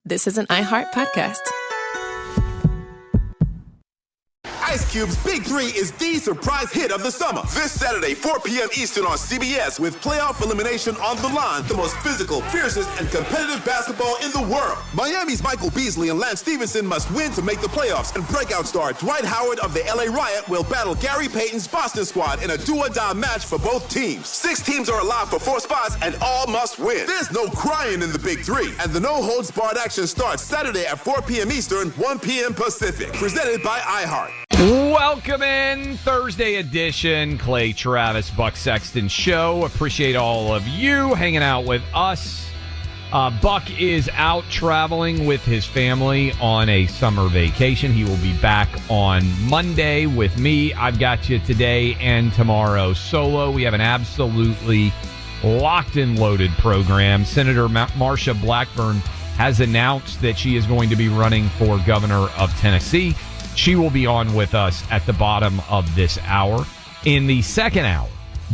This is an iHeart podcast. Ice Cube's Big Three is the surprise hit of the summer. This Saturday, 4 p.m. Eastern on CBS, with playoff elimination on the line, the most physical, fiercest, and competitive basketball in the world. Miami's Michael Beasley and Lance Stevenson must win to make the playoffs, and breakout star Dwight Howard of the LA Riot will battle Gary Payton's Boston squad in a do-or-die match for both teams. 6 teams are alive for 4 spots, and all must win. There's no crying in the Big Three, and the no-holds-barred action starts Saturday at 4 p.m. Eastern, 1 p.m. Pacific. Presented by iHeart. Welcome in, Thursday edition, Clay, Travis, Buck Sexton show. Appreciate all of you hanging out with us. Buck is out traveling with his family on a summer vacation. He will be back on Monday with me. I've got you today and tomorrow solo. We have an absolutely locked and loaded program. Senator Marsha Blackburn has announced that she is going to be running for governor of Tennessee. She will be on with us at the bottom of this hour. In the second hour,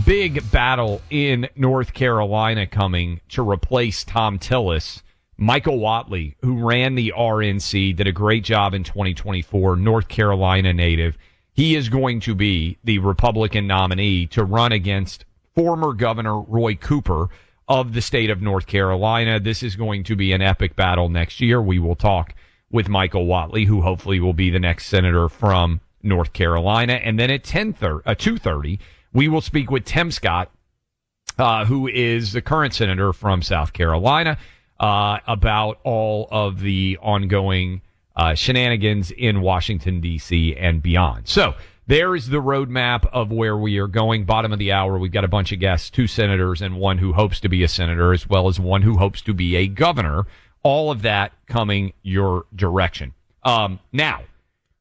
big battle in North Carolina coming to replace Tom Tillis. Michael Whatley, who ran the RNC, did a great job in 2024, North Carolina native. He is going to be the Republican nominee to run against former Governor Roy Cooper of the state of North Carolina. This is going to be an epic battle next year. We will talk with Michael Whatley, who hopefully will be the next senator from North Carolina. And then at 2:30, we will speak with Tim Scott, who is the current senator from South Carolina, about all of the ongoing shenanigans in Washington, D.C. and beyond. So there is the roadmap of where we are going. Bottom of the hour, we've got a bunch of guests, 2 senators and one who hopes to be a senator, as well as one who hopes to be a governor. All of that coming your direction. Now,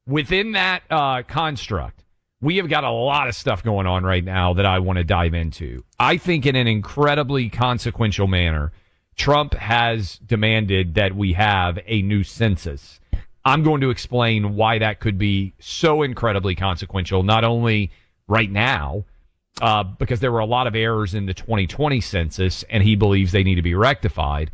within that construct, we have got a lot of stuff going on right now that I want to dive into. I think in an incredibly consequential manner, Trump has demanded that we have a new census. I'm going to explain why that could be so incredibly consequential, not only right now, because there were a lot of errors in the 2020 census, and he believes they need to be rectified,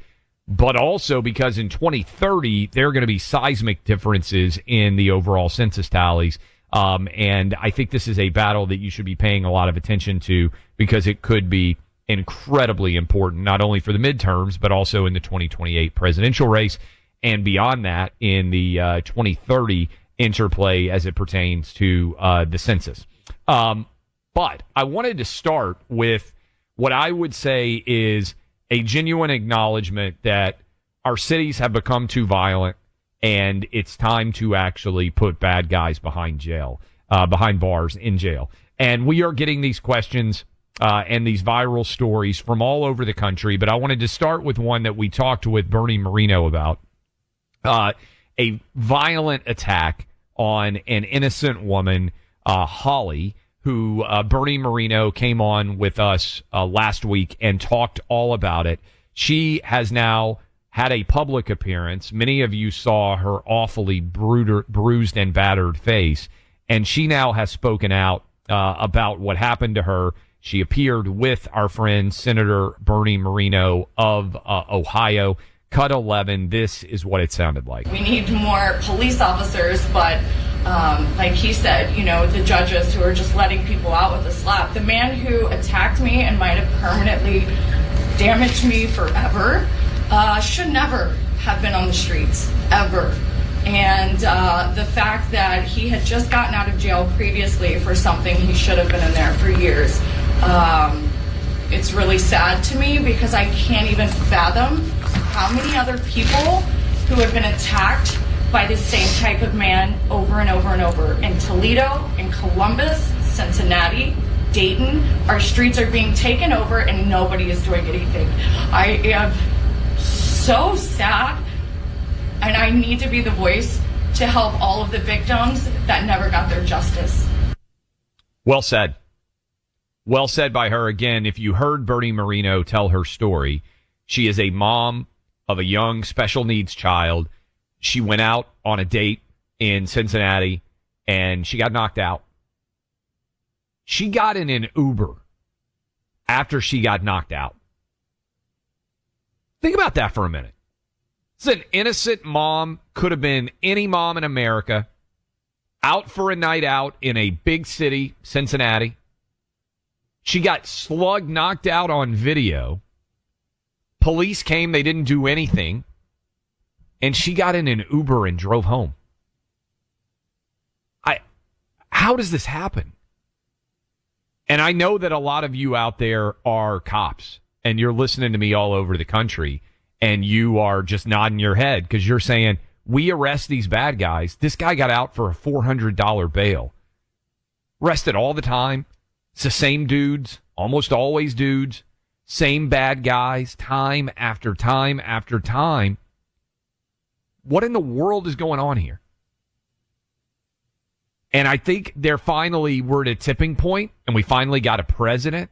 but also because in 2030, there are going to be seismic differences in the overall census tallies. And I think this is a battle that you should be paying a lot of attention to, because it could be incredibly important, not only for the midterms, but also in the 2028 presidential race, and beyond that in the 2030 interplay as it pertains to the census. But I wanted to start with what I would say is a genuine acknowledgement that our cities have become too violent, and it's time to actually put bad guys behind bars in jail. And we are getting these questions and these viral stories from all over the country, but I wanted to start with one that we talked with Bernie Moreno about, a violent attack on an innocent woman, Holly, who Bernie Moreno came on with us last week and talked all about it. She has now had a public appearance. Many of you saw her awfully bruised and battered face, and she now has spoken out about what happened to her. She appeared with our friend Senator Bernie Moreno of Ohio. Cut 11, this is what it sounded like. We need more police officers, but like he said, the judges who are just letting people out with a slap. The man who attacked me and might have permanently damaged me forever should never have been on the streets, ever. And the fact that he had just gotten out of jail previously for something he should have been in there for years, it's really sad to me, because I can't even fathom how many other people who have been attacked by the same type of man over and over and over. In Toledo, in Columbus, Cincinnati, Dayton, our streets are being taken over and nobody is doing anything. I am so sad, and I need to be the voice to help all of the victims that never got their justice. Well said. Well said by her. Again, if you heard Bernie Moreno tell her story, she is a mom of a young special needs child. She went out on a date in Cincinnati, and she got knocked out. She got in an Uber after she got knocked out. Think about that for a minute. It's an innocent mom, could have been any mom in America, out for a night out in a big city, Cincinnati. She got slugged, knocked out on video. Police came, they didn't do anything. And she got in an Uber and drove home. How does this happen? And I know that a lot of you out there are cops, and you're listening to me all over the country, and you are just nodding your head because you're saying, we arrest these bad guys. This guy got out for a $400 bail. Arrested all the time. It's the same dudes, almost always dudes, same bad guys, time after time after time. What in the world is going on here? And I think we're at a tipping point, and we finally got a president,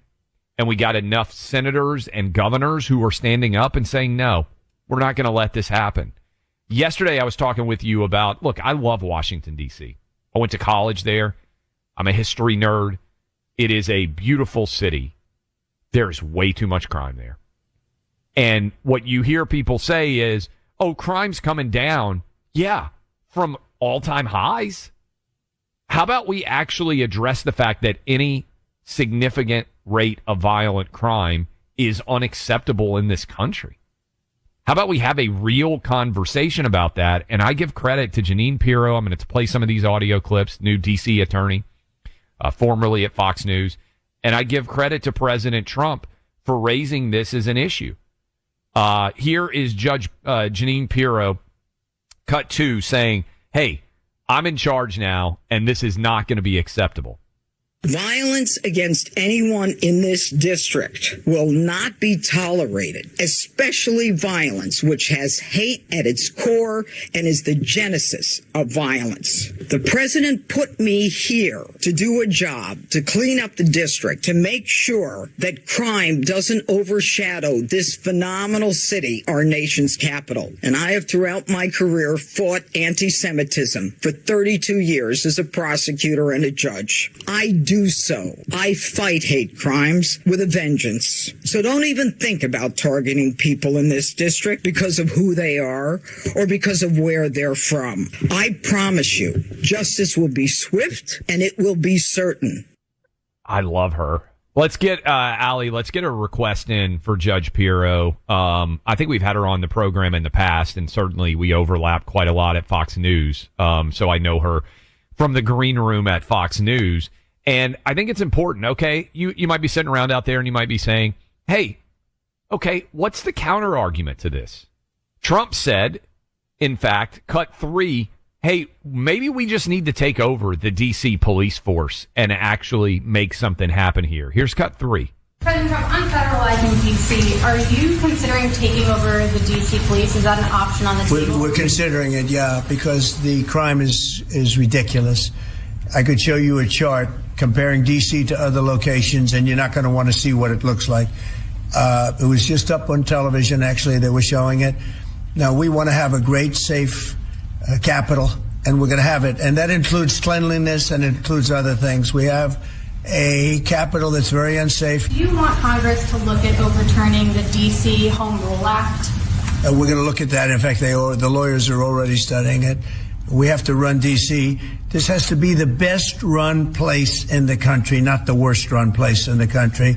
and we got enough senators and governors who are standing up and saying, no, we're not going to let this happen. Yesterday, I was talking with you about, look, I love Washington, D.C. I went to college there. I'm a history nerd. It is a beautiful city. There's way too much crime there. And what you hear people say is, oh, crime's coming down. Yeah, from all-time highs. How about we actually address the fact that any significant rate of violent crime is unacceptable in this country? How about we have a real conversation about that? And I give credit to Jeanine Pirro. I'm going to play some of these audio clips, new D.C. attorney, formerly at Fox News. And I give credit to President Trump for raising this as an issue. Here is Judge Jeanine Pirro, cut 2, saying, hey, I'm in charge now, and this is not going to be acceptable. Violence against anyone in this district will not be tolerated, especially violence which has hate at its core and is the genesis of violence. The president put me here to do a job, to clean up the district, to make sure that crime doesn't overshadow this phenomenal city, our nation's capital. And I have throughout my career fought anti-Semitism for 32 years as a prosecutor and a judge. I do so. I fight hate crimes with a vengeance. So don't even think about targeting people in this district because of who they are or because of where they're from. I promise you, justice will be swift and it will be certain. I love her. Let's get, Allie, let's get a request in for Judge Pirro. I think we've had her on the program in the past, and certainly we overlap quite a lot at Fox News. So I know her from the green room at Fox News. And I think it's important, okay? You might be sitting around out there and you might be saying, hey, okay, what's the counter argument to this? Trump said, in fact, cut 3, hey, maybe we just need to take over the D.C. police force and actually make something happen here. Here's cut 3. President Trump, on federalizing D.C., are you considering taking over the D.C. police? Is that an option on the table? We're considering it, yeah, because the crime is ridiculous. I could show you a chart comparing D.C. to other locations, and you're not going to want to see what it looks like. It was just up on television, actually. They were showing it. Now, we want to have a great, safe capital, and we're going to have it. And that includes cleanliness and it includes other things. We have a capital that's very unsafe. Do you want Congress to look at overturning the D.C. Home Rule Act? We're going to look at that. In fact, the lawyers are already studying it. We have to run D.C. This has to be the best run place in the country, not the worst run place in the country.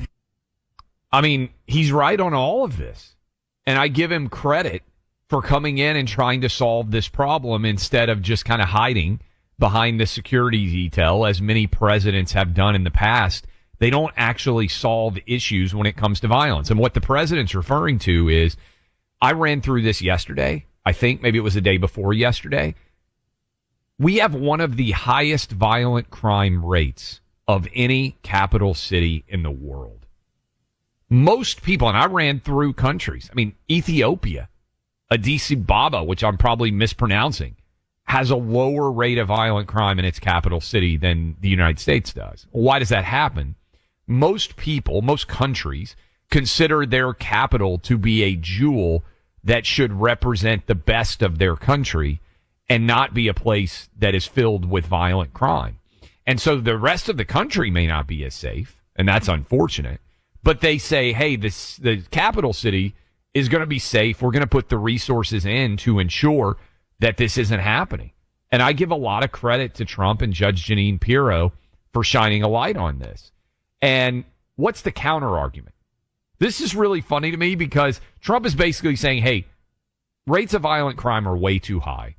I mean, he's right on all of this. And I give him credit for coming in and trying to solve this problem instead of just kind of hiding behind the security detail, as many presidents have done in the past. They don't actually solve issues when it comes to violence. And what the president's referring to is, I ran through this yesterday. I think maybe it was the day before yesterday. We have one of the highest violent crime rates of any capital city in the world. Most people, and I ran through countries, I mean, Ethiopia, Addis Ababa, which I'm probably mispronouncing, has a lower rate of violent crime in its capital city than the United States does. Why does that happen? Most people, most countries, consider their capital to be a jewel that should represent the best of their country and not be a place that is filled with violent crime. And so the rest of the country may not be as safe, and that's unfortunate. But they say, hey, the capital city is going to be safe. We're going to put the resources in to ensure that this isn't happening. And I give a lot of credit to Trump and Judge Jeanine Pirro for shining a light on this. And what's the counter argument? This is really funny to me because Trump is basically saying, hey, rates of violent crime are way too high,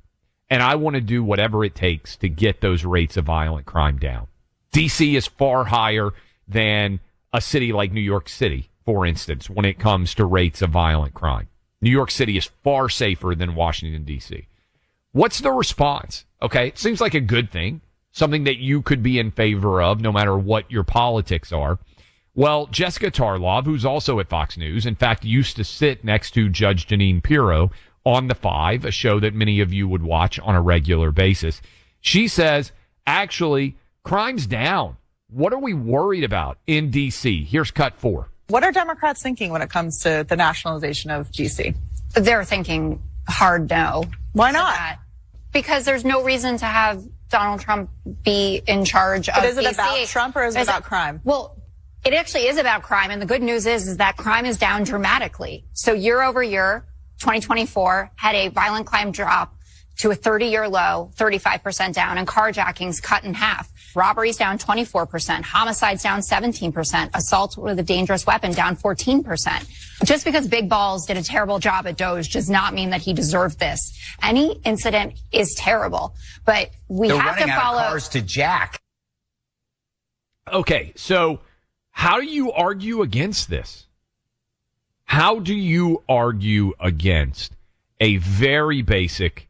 and I want to do whatever it takes to get those rates of violent crime down. D.C. is far higher than a city like New York City, for instance, when it comes to rates of violent crime. New York City is far safer than Washington, D.C. What's the response? Okay, it seems like a good thing, something that you could be in favor of no matter what your politics are. Well, Jessica Tarlov, who's also at Fox News, in fact, used to sit next to Judge Jeanine Pirro on The Five, a show that many of you would watch on a regular basis. She says, actually, crime's down. What are we worried about in D.C.? Here's cut 4. What are Democrats thinking when it comes to the nationalization of D.C.? They're thinking hard no. Why not? Because there's no reason to have Donald Trump be in charge of But is it DC. about Trump or is it about crime? Well, it actually is about crime. And the good news is that crime is down dramatically. So year over year, 2024 had a violent crime drop to a 30-year low, 35% down, and carjackings cut in half. Robberies down 24%, homicides down 17%, assault with a dangerous weapon down 14%. Just because Big Balls did a terrible job at Doge does not mean that he deserved this. Any incident is terrible, but They're have to running out follow. of cars to jack. Okay, so how do you argue against this? How do you argue against a very basic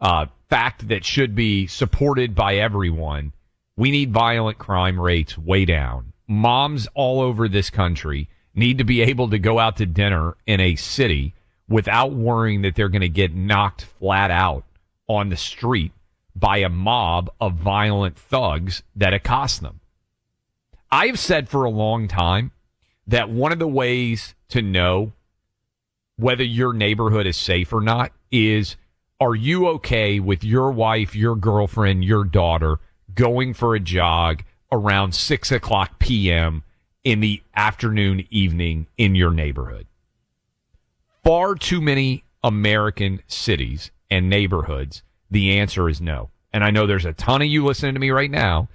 fact that should be supported by everyone? We need violent crime rates way down. Moms all over this country need to be able to go out to dinner in a city without worrying that they're going to get knocked flat out on the street by a mob of violent thugs that accost them. I have said for a long time that one of the ways to know whether your neighborhood is safe or not is, are you okay with your wife, your girlfriend, your daughter going for a jog around 6 o'clock p.m. in the afternoon, evening in your neighborhood? Far too many American cities and neighborhoods, the answer is no. And I know there's a ton of you listening to me right now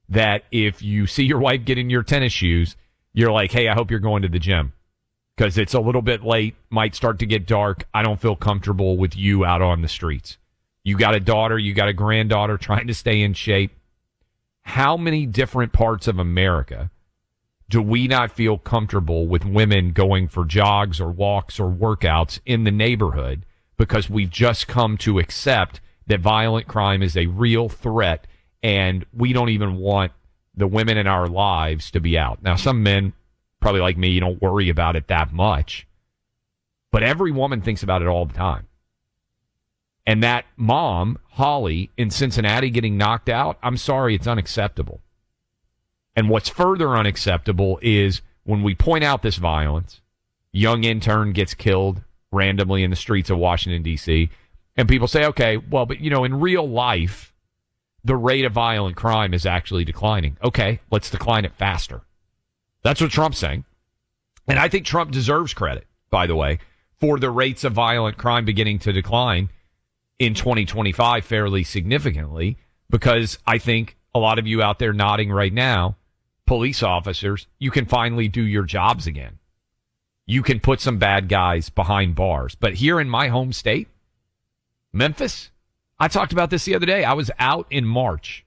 that if you see your wife get in your tennis shoes, you're like, hey, I hope you're going to the gym because it's a little bit late, might start to get dark. I don't feel comfortable with you out on the streets. You got a daughter, you got a granddaughter trying to stay in shape. How many different parts of America do we not feel comfortable with women going for jogs or walks or workouts in the neighborhood because we've just come to accept that violent crime is a real threat and we don't even want the women in our lives to be out? Now, some men, probably like me, you don't worry about it that much, but every woman thinks about it all the time. And that mom, Holly, in Cincinnati getting knocked out, I'm sorry, it's unacceptable. And what's further unacceptable is when we point out this violence, young intern gets killed randomly in the streets of Washington, D.C., and people say, okay, well, but, you know, in real life, the rate of violent crime is actually declining. Okay, let's decline it faster. That's what Trump's saying. And I think Trump deserves credit, by the way, for the rates of violent crime beginning to decline in 2025 fairly significantly, because I think a lot of you out there nodding right now, police officers, you can finally do your jobs again. You can put some bad guys behind bars. But here in my home state, Memphis, I talked about this the other day. I was out in March.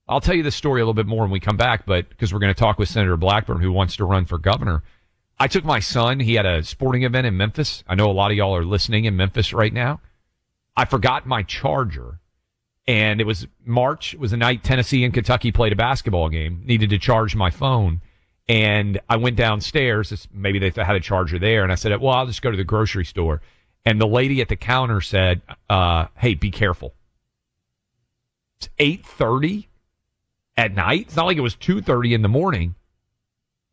I'll tell you the story a little bit more when we come back, but because we're going to talk with Senator Blackburn, who wants to run for governor. I took my son. He had a sporting event in Memphis. I know a lot of y'all are listening in Memphis right now. I forgot my charger, and it was March. It was the night Tennessee and Kentucky played a basketball game. Needed to charge my phone, and I went downstairs. Maybe they had a charger there, and I said, well, I'll just go to the grocery store. And the lady at the counter said, hey, be careful. It's 8:30 at night. It's not like it was 2:30 in the morning.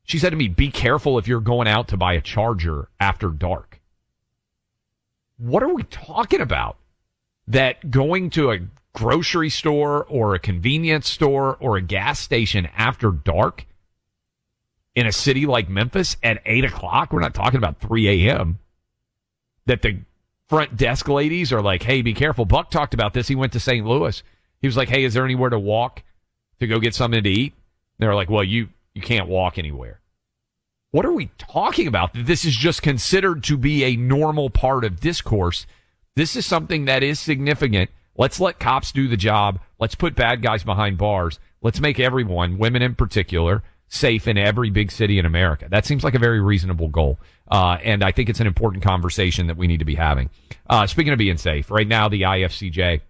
She said to me, be careful if you're going out to buy a charger after dark. What are we talking about? That going to a grocery store or a convenience store or a gas station after dark in a city like Memphis at 8 o'clock. We're not talking about 3 a.m. That the front desk ladies are like, hey, be careful. Buck talked about this. He went to St. Louis. He was like, hey, is there anywhere to walk to go get something to eat? They're like, well, you can't walk anywhere. What are we talking about? This is just considered to be a normal part of discourse. This is something that is significant. Let's let cops do the job. Let's put bad guys behind bars. Let's make everyone, women in particular, safe in every big city in America. That seems like a very reasonable goal. And I think it's an important conversation that we need to be having. Speaking of being safe, right now the IFCJ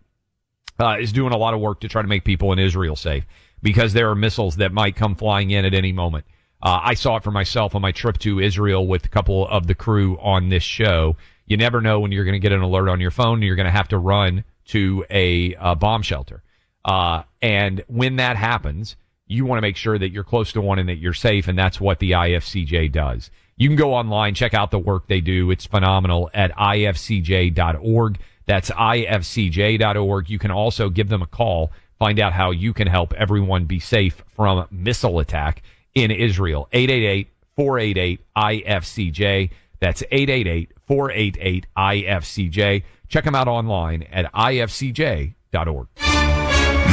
is doing a lot of work to try to make people in Israel safe because there are missiles that might come flying in at any moment. I saw it for myself on my trip to Israel with a couple of the crew on this show. You never know when you're going to get an alert on your phone and you're going to have to run to a bomb shelter. And when that happens, you want to make sure that you're close to one and that you're safe, and that's what the IFCJ does. You can go online, check out the work they do. It's phenomenal at ifcj.org. That's ifcj.org. You can also give them a call, find out how you can help everyone be safe from missile attack in Israel. 888-488-IFCJ. That's 888-488-IFCJ. Check them out online at ifcj.org.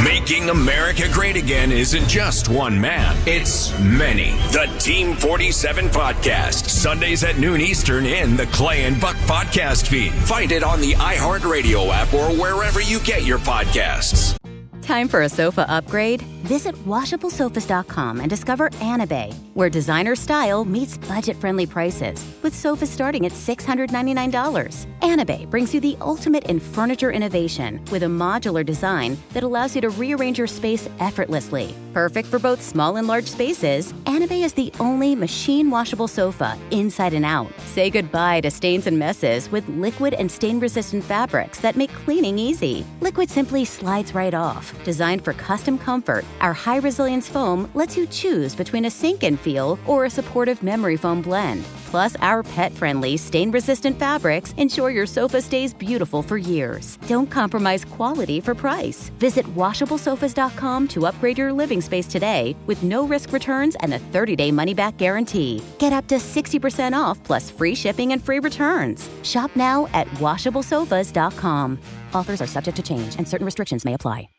Making America great again isn't just one man. It's many. The Team 47 Podcast. Sundays at noon Eastern in the Clay and Buck podcast feed. Find it on the iHeartRadio app or wherever you get your podcasts. Time for a sofa upgrade? Visit WashableSofas.com and discover Anabay, where designer style meets budget-friendly prices, with sofas starting at $699. Anabay brings you the ultimate in furniture innovation with a modular design that allows you to rearrange your space effortlessly. Perfect for both small and large spaces, Anabay is the only machine-washable sofa inside and out. Say goodbye to stains and messes with liquid and stain-resistant fabrics that make cleaning easy. Liquid simply slides right off. Designed for custom comfort, our high-resilience foam lets you choose between a sink-in feel or a supportive memory foam blend. Plus, our pet-friendly, stain-resistant fabrics ensure your sofa stays beautiful for years. Don't compromise quality for price. Visit WashableSofas.com to upgrade your living space today with no-risk returns and a 30-day money-back guarantee. Get up to 60% off plus free shipping and free returns. Shop now at WashableSofas.com. Offers are subject to change and certain restrictions may apply.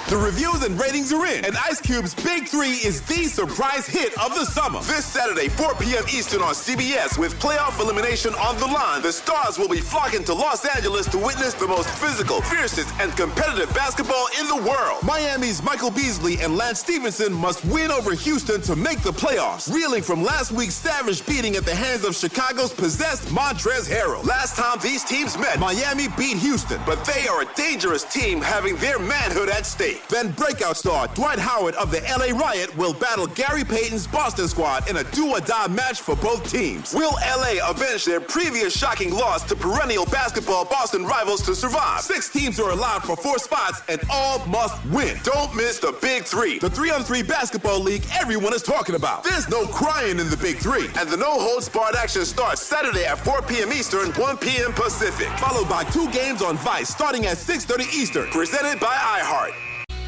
The reviews and ratings are in, and Ice Cube's Big 3 is the surprise hit of the summer. This Saturday, 4 p.m. Eastern on CBS, with playoff elimination on the line, the stars will be flocking to Los Angeles to witness the most physical, fiercest, and competitive basketball in the world. Miami's Michael Beasley and Lance Stevenson must win over Houston to make the playoffs, reeling from last week's savage beating at the hands of Chicago's possessed Montrezl Harrell. Last time these teams met, Miami beat Houston, but they are a dangerous team having their manhood at stake. Then breakout star Dwight Howard of the LA Riot will battle Gary Payton's Boston squad in a do-or-die match for both teams. Will LA avenge their previous shocking loss to perennial basketball Boston rivals to survive? 6 teams are allowed for 4 spots and all must win. Don't miss the Big 3, the 3-on-3 basketball league everyone is talking about. There's no crying in the Big 3, and the no-holds-barred action starts Saturday at 4 p.m. Eastern, 1 p.m. Pacific, followed by 2 games on Vice starting at 6:30 Eastern, presented by iHeart.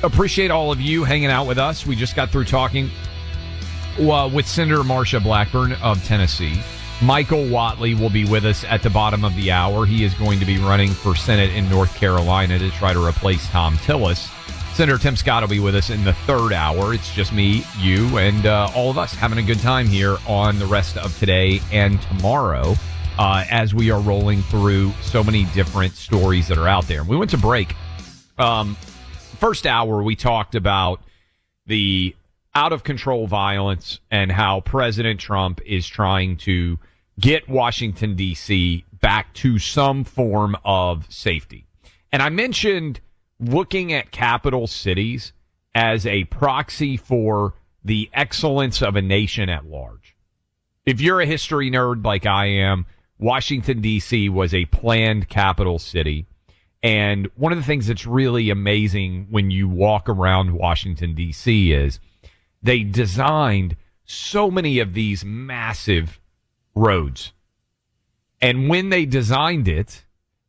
Appreciate all of you hanging out with us. We just got through talking with Senator Marsha Blackburn of Tennessee. Michael Whatley will be with us at the bottom of the hour. He is going to be running for Senate in North Carolina to try to replace Tom Tillis. Senator Tim Scott will be with us in the 3rd hour. It's just me, you, and all of us having a good time here on the rest of today and tomorrow as we are rolling through so many different stories that are out there. We went to break. First hour, we talked about the out-of-control violence and how President Trump is trying to get Washington, D.C. back to some form of safety. And I mentioned looking at capital cities as a proxy for the excellence of a nation at large. If you're a history nerd like I am, Washington, D.C. was a planned capital city. And one of the things that's really amazing when you walk around Washington, D.C. is they designed so many of these massive roads. And when they designed it,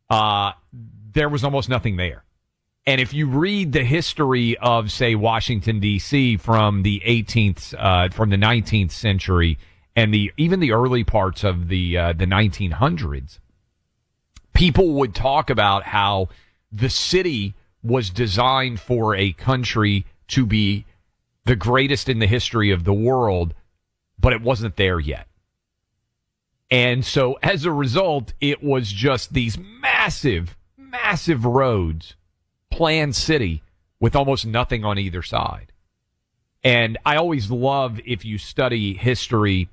there was almost nothing there. And if you read the history of, say, Washington, D.C. from the 19th century and even the early parts of the 1900s, people would talk about how the city was designed for a country to be the greatest in the history of the world, but it wasn't there yet. And so as a result, it was just these massive, massive roads, planned city with almost nothing on either side. And I always love, if you study history,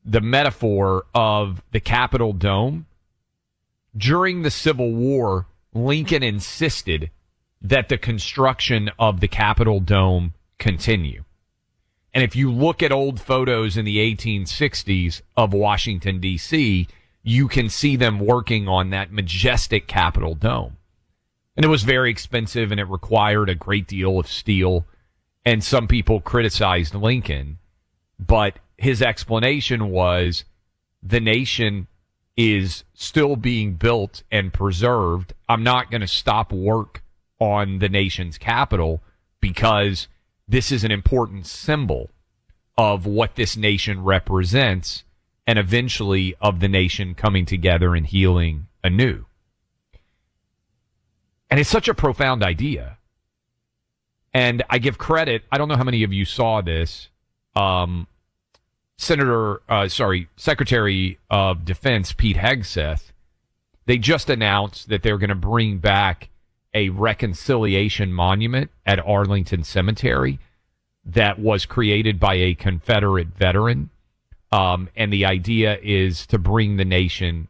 the metaphor of the Capitol Dome. During the Civil War, Lincoln insisted that the construction of the Capitol Dome continue. And if you look at old photos in the 1860s of Washington, D.C., you can see them working on that majestic Capitol Dome. And it was very expensive, and it required a great deal of steel. And some people criticized Lincoln, but his explanation was the nation is still being built and preserved. I'm not going to stop work on the nation's capital because this is an important symbol of what this nation represents and eventually of the nation coming together and healing anew. And it's such a profound idea. And I give credit, I don't know how many of you saw this, Secretary of Defense Pete Hegseth, they just announced that they're going to bring back a reconciliation monument at Arlington Cemetery that was created by a Confederate veteran. And the idea is to bring the nation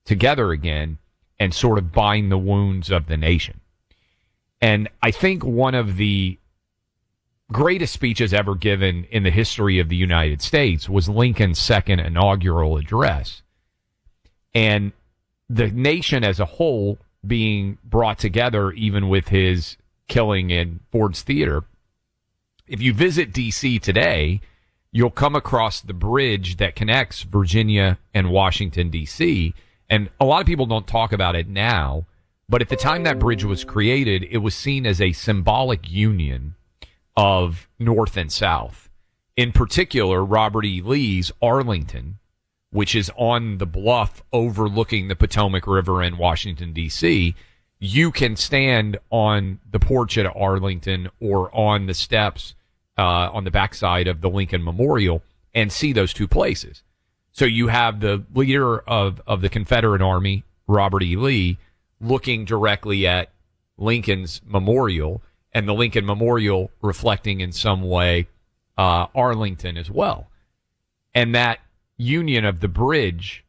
together again and sort of bind the wounds of the nation. And I think one of the greatest speeches ever given in the history of the United States was Lincoln's second inaugural address. And the nation as a whole being brought together, even with his killing in Ford's Theater. If you visit D.C. today, you'll come across the bridge that connects Virginia and Washington, D.C., and a lot of people don't talk about it now, but at the time that bridge was created, it was seen as a symbolic union of North and South. In particular, Robert E. Lee's Arlington, which is on the bluff overlooking the Potomac River in Washington, D.C., you can stand on the porch at Arlington or on the steps on the backside of the Lincoln Memorial and see those two places. So you have the leader of the Confederate Army, Robert E. Lee, looking directly at Lincoln's memorial, and the Lincoln Memorial reflecting in some way Arlington as well. And that union of the bridge,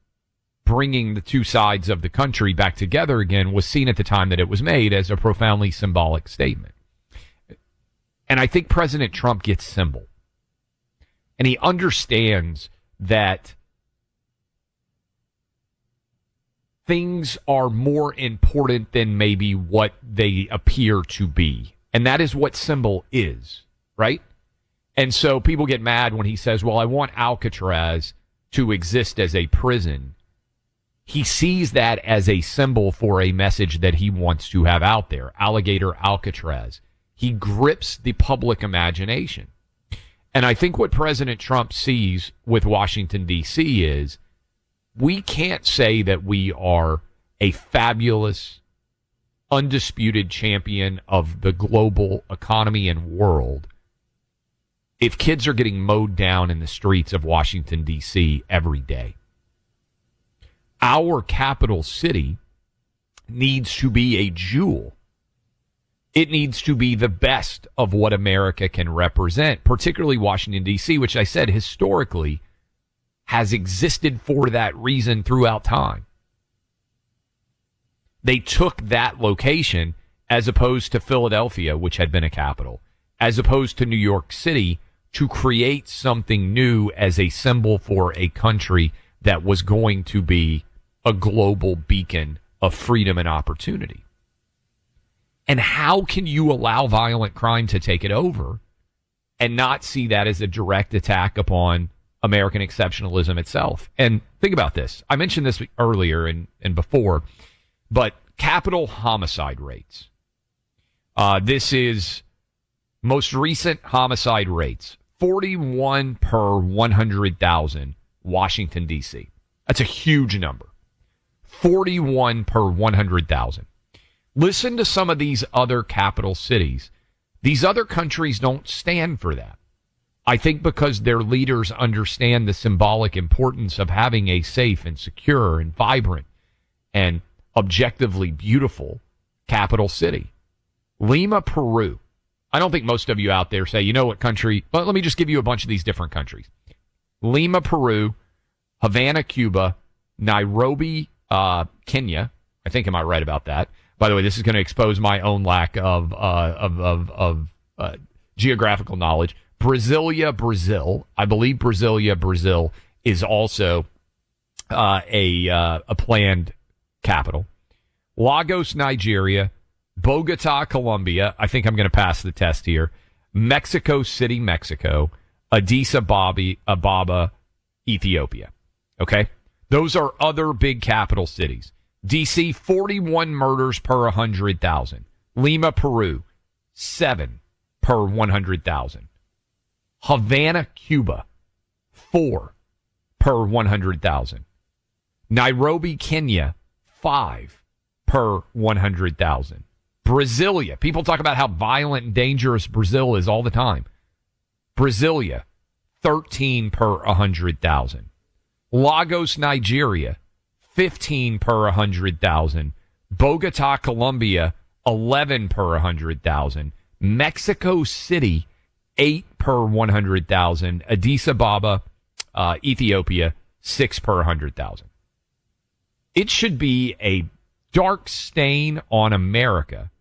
bringing the two sides of the country back together again, was seen at the time that it was made as a profoundly symbolic statement. And I think President Trump gets symbol. And he understands that things are more important than maybe what they appear to be. And that is what symbol is, right? And so people get mad when he says, well, I want Alcatraz to exist as a prison. He sees that as a symbol for a message that he wants to have out there. Alligator Alcatraz. He grips the public imagination. And I think what President Trump sees with Washington, D.C. is we can't say that we are a fabulous, undisputed champion of the global economy and world if kids are getting mowed down in the streets of Washington, D.C. every day. Our capital city needs to be a jewel. It needs to be the best of what America can represent, particularly Washington, D.C., which I said historically has existed for that reason throughout time. They took that location as opposed to Philadelphia, which had been a capital, as opposed to New York City, to create something new as a symbol for a country that was going to be a global beacon of freedom and opportunity. And how can you allow violent crime to take it over and not see that as a direct attack upon American exceptionalism itself? And think about this. I mentioned this earlier and before, but capital homicide rates This is most recent homicide rates. 41 per 100,000, Washington, D.C. That's a huge number. 41 per 100,000. Listen to some of these other capital cities. These other countries don't stand for that. I think because their leaders understand the symbolic importance of having a safe and secure and vibrant and objectively beautiful capital city. Lima, Peru. I don't think most of you out there say, you know what country, but let me just give you a bunch of these different countries. Lima, Peru, Havana, Cuba, Nairobi, Kenya. I think, am I right about that? By the way, this is going to expose my own lack of geographical knowledge. Brasilia, Brazil. I believe Brasilia, Brazil is also a planned capital. Lagos, Nigeria. Bogota, Colombia. I think I'm going to pass the test here. Mexico City, Mexico. Addis Ababa, Ethiopia. Okay? Those are other big capital cities. D.C., 41 murders per 100,000. Lima, Peru, 7 per 100,000. Havana, Cuba, 4 per 100,000. Nairobi, Kenya, 5 per 100,000. Brasilia. People talk about how violent and dangerous Brazil is all the time. Brasilia, 13 per 100,000. Lagos, Nigeria, 15 per 100,000. Bogota, Colombia, 11 per 100,000. Mexico City, 8 per 100,000. Addis Ababa, Ethiopia, 6 per 100,000. It should be a dark stain on America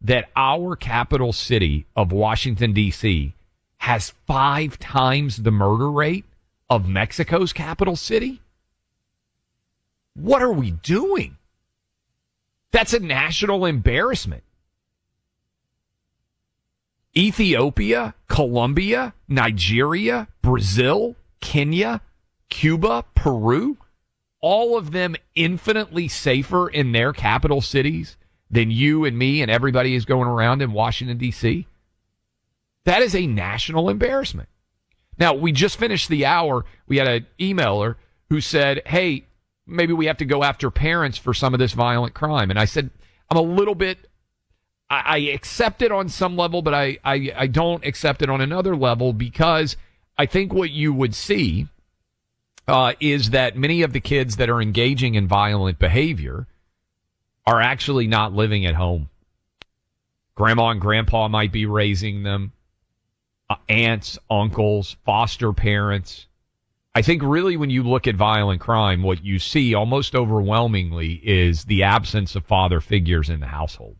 that our capital city of Washington, D.C. has 5 times the murder rate of Mexico's capital city? What are we doing? That's a national embarrassment. Ethiopia, Colombia, Nigeria, Brazil, Kenya, Cuba, Peru, all of them infinitely safer in their capital cities than you and me and everybody is going around in Washington, D.C. That is a national embarrassment. Now, we just finished the hour. We had an emailer who said, hey, maybe we have to go after parents for some of this violent crime. And I said, I'm a little bit, I accept it on some level, but I don't accept it on another level, because I think what you would see is that many of the kids that are engaging in violent behavior are actually not living at home. Grandma and grandpa might be raising them, aunts, uncles, foster parents. I think really when you look at violent crime, what you see almost overwhelmingly is the absence of father figures in the household.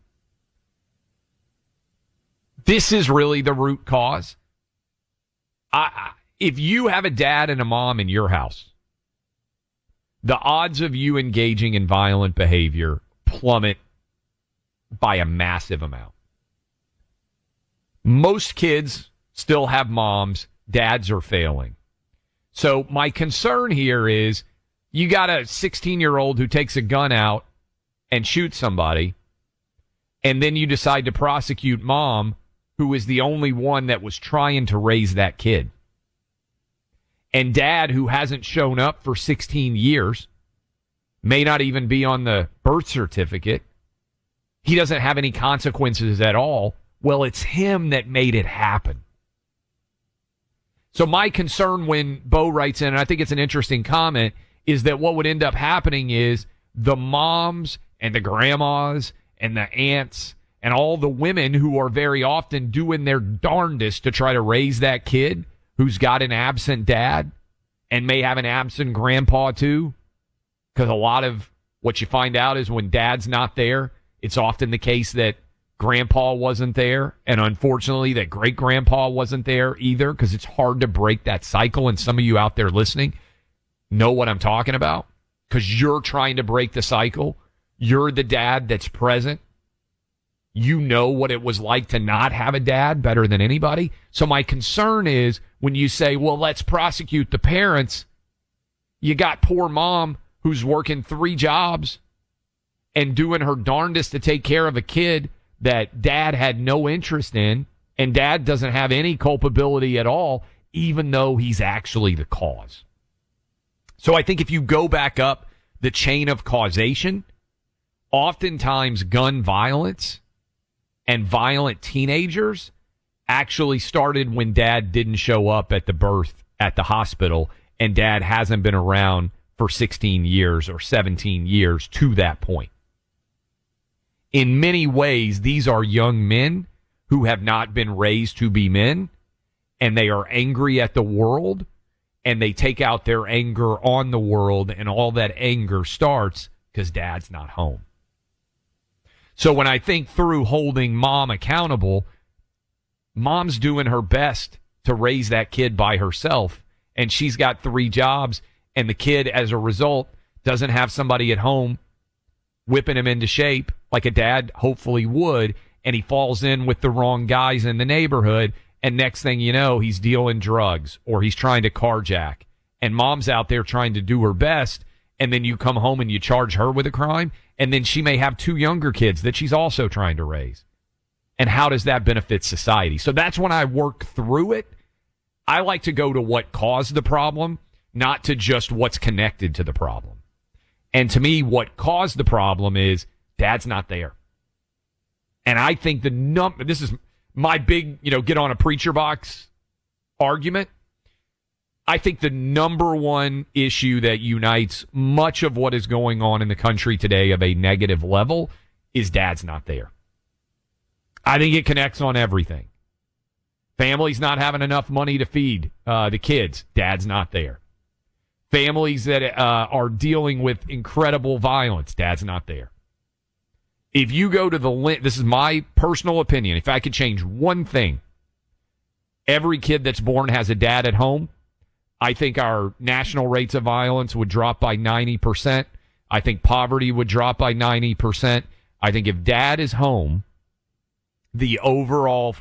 This is really the root cause. If you have a dad and a mom in your house, the odds of you engaging in violent behavior plummet by a massive amount. Most kids still have moms. Dads are failing. So my concern here is you got a 16-year-old who takes a gun out and shoots somebody, and then you decide to prosecute mom, who is the only one that was trying to raise that kid. And dad, who hasn't shown up for 16 years, may not even be on the birth certificate. He doesn't have any consequences at all. Well, it's him that made it happen. So my concern when Bo writes in, and I think it's an interesting comment, is that what would end up happening is the moms and the grandmas and the aunts and all the women who are very often doing their darndest to try to raise that kid who's got an absent dad and may have an absent grandpa too. Because a lot of what you find out is when dad's not there, it's often the case that grandpa wasn't there, and unfortunately that great-grandpa wasn't there either, because it's hard to break that cycle, and some of you out there listening know what I'm talking about, because you're trying to break the cycle. You're the dad that's present. You know what it was like to not have a dad better than anybody. So my concern is when you say, well, let's prosecute the parents, you got poor mom who's working 3 jobs and doing her darndest to take care of a kid that dad had no interest in, and dad doesn't have any culpability at all, even though he's actually the cause. So I think if you go back up the chain of causation, oftentimes gun violence and violent teenagers actually started when dad didn't show up at the birth at the hospital, and dad hasn't been around for 16 years or 17 years to that point. In many ways, these are young men who have not been raised to be men, and they are angry at the world, and they take out their anger on the world, and all that anger starts because dad's not home. So when I think through holding mom accountable, mom's doing her best to raise that kid by herself, and she's got 3 jobs, and the kid, as a result, doesn't have somebody at home whipping him into shape like a dad hopefully would, and he falls in with the wrong guys in the neighborhood, and next thing you know, he's dealing drugs or he's trying to carjack, and mom's out there trying to do her best, and then you come home and you charge her with a crime, and then she may have 2 younger kids that she's also trying to raise. And how does that benefit society? So that's when I work through it. I like to go to what caused the problem, not to just what's connected to the problem. And to me, what caused the problem is dad's not there. And I think this is my big, get on a preacher box argument. I think the number one issue that unites much of what is going on in the country today of a negative level is dad's not there. I think it connects on everything. Families not having enough money to feed the kids, dad's not there. Families that are dealing with incredible violence, dad's not there. If you go to this is my personal opinion, if I could change one thing, every kid that's born has a dad at home, I think our national rates of violence would drop by 90%. I think poverty would drop by 90%. I think if dad is home, the overall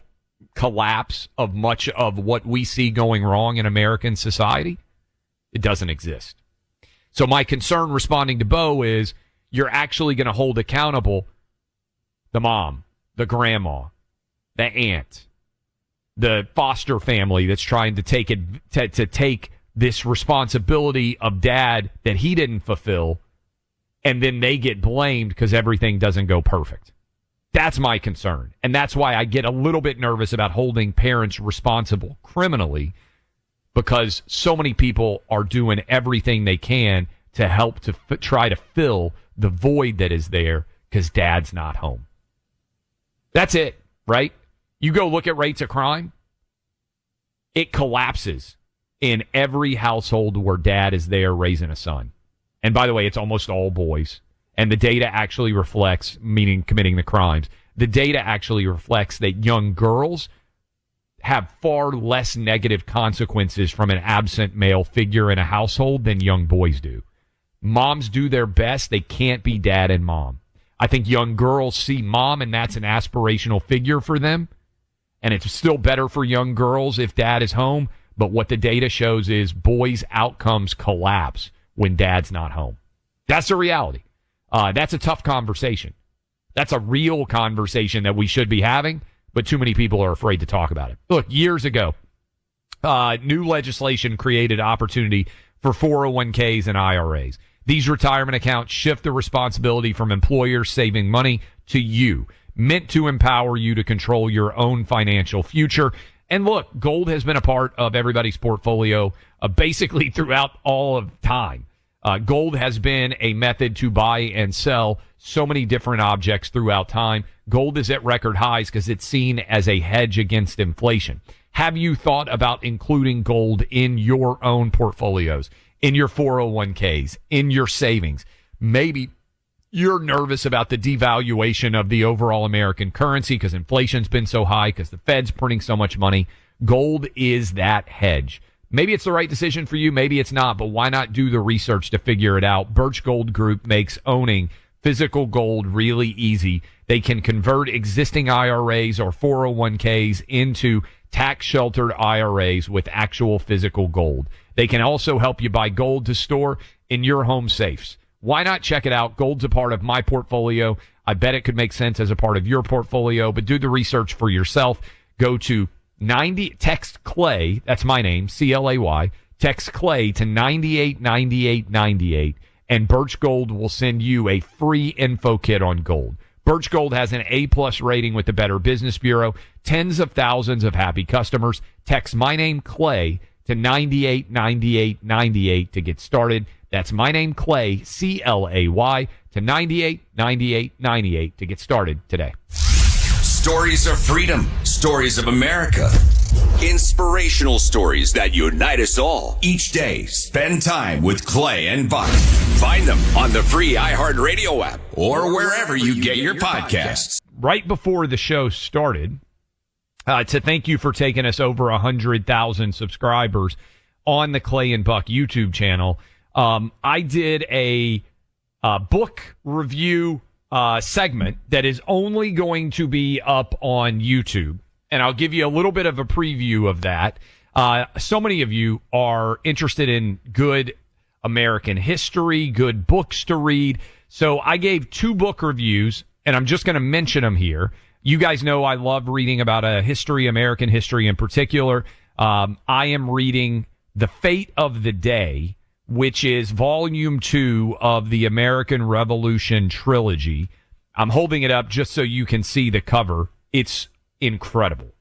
collapse of much of what we see going wrong in American society, it doesn't exist. So my concern responding to Bo is you're actually going to hold accountable the mom, the grandma, the aunt, the foster family that's trying to take this responsibility of dad that he didn't fulfill, and then they get blamed because everything doesn't go perfect. That's my concern. And that's why I get a little bit nervous about holding parents responsible criminally, because so many people are doing everything they can to help to try to fill the void that is there because dad's not home. That's it, right? You go look at rates of crime, it collapses in every household where dad is there raising a son. And by the way, it's almost all boys. And the data actually reflects, meaning committing the crimes, the data actually reflects that young girls have far less negative consequences from an absent male figure in a household than young boys do. Moms do their best. They can't be dad and mom. I think young girls see mom, and that's an aspirational figure for them. And it's still better for young girls if dad is home. But what the data shows is boys' outcomes collapse when dad's not home. That's the reality. That's a tough conversation. That's a real conversation that we should be having, but too many people are afraid to talk about it. Look, years ago, new legislation created opportunity for 401ks and IRAs. These retirement accounts shift the responsibility from employers saving money to you, meant to empower you to control your own financial future. And look, gold has been a part of everybody's portfolio basically throughout all of time. Gold has been a method to buy and sell so many different objects throughout time. Gold is at record highs because it's seen as a hedge against inflation. Have you thought about including gold in your own portfolios, in your 401ks, in your savings? Maybe you're nervous about the devaluation of the overall American currency because inflation's been so high, because the Fed's printing so much money. Gold is that hedge. Maybe it's the right decision for you. Maybe it's not, but why not do the research to figure it out? Birch Gold Group makes owning physical gold really easy. They can convert existing IRAs or 401ks into tax-sheltered IRAs with actual physical gold. They can also help you buy gold to store in your home safes. Why not check it out? Gold's a part of my portfolio. I bet it could make sense as a part of your portfolio, but do the research for yourself. Go to text Clay, that's my name, CLAY, text Clay to 989898, and Birch Gold will send you a free info kit on gold. Birch Gold has an A-plus rating with the Better Business Bureau, tens of thousands of happy customers. Text my name Clay to 989898 to get started. That's my name Clay, CLAY, to 989898 to get started today. Stories of freedom, stories of America, inspirational stories that unite us all. Each day, spend time with Clay and Buck. Find them on the free iHeartRadio app or wherever you get your podcasts. Right before the show started, to thank you for taking us over 100,000 subscribers on the Clay and Buck YouTube channel. I did a book review segment that is only going to be up on YouTube, and I'll give you a little bit of a preview of that. So many of you are interested in good American history, good books to read. So I gave 2 book reviews, and I'm just going to mention them here. You guys know I love reading about American history in particular. I am reading The Fate of the Day, which is volume 2 of the American Revolution trilogy. I'm holding it up just so you can see the cover. It's incredible.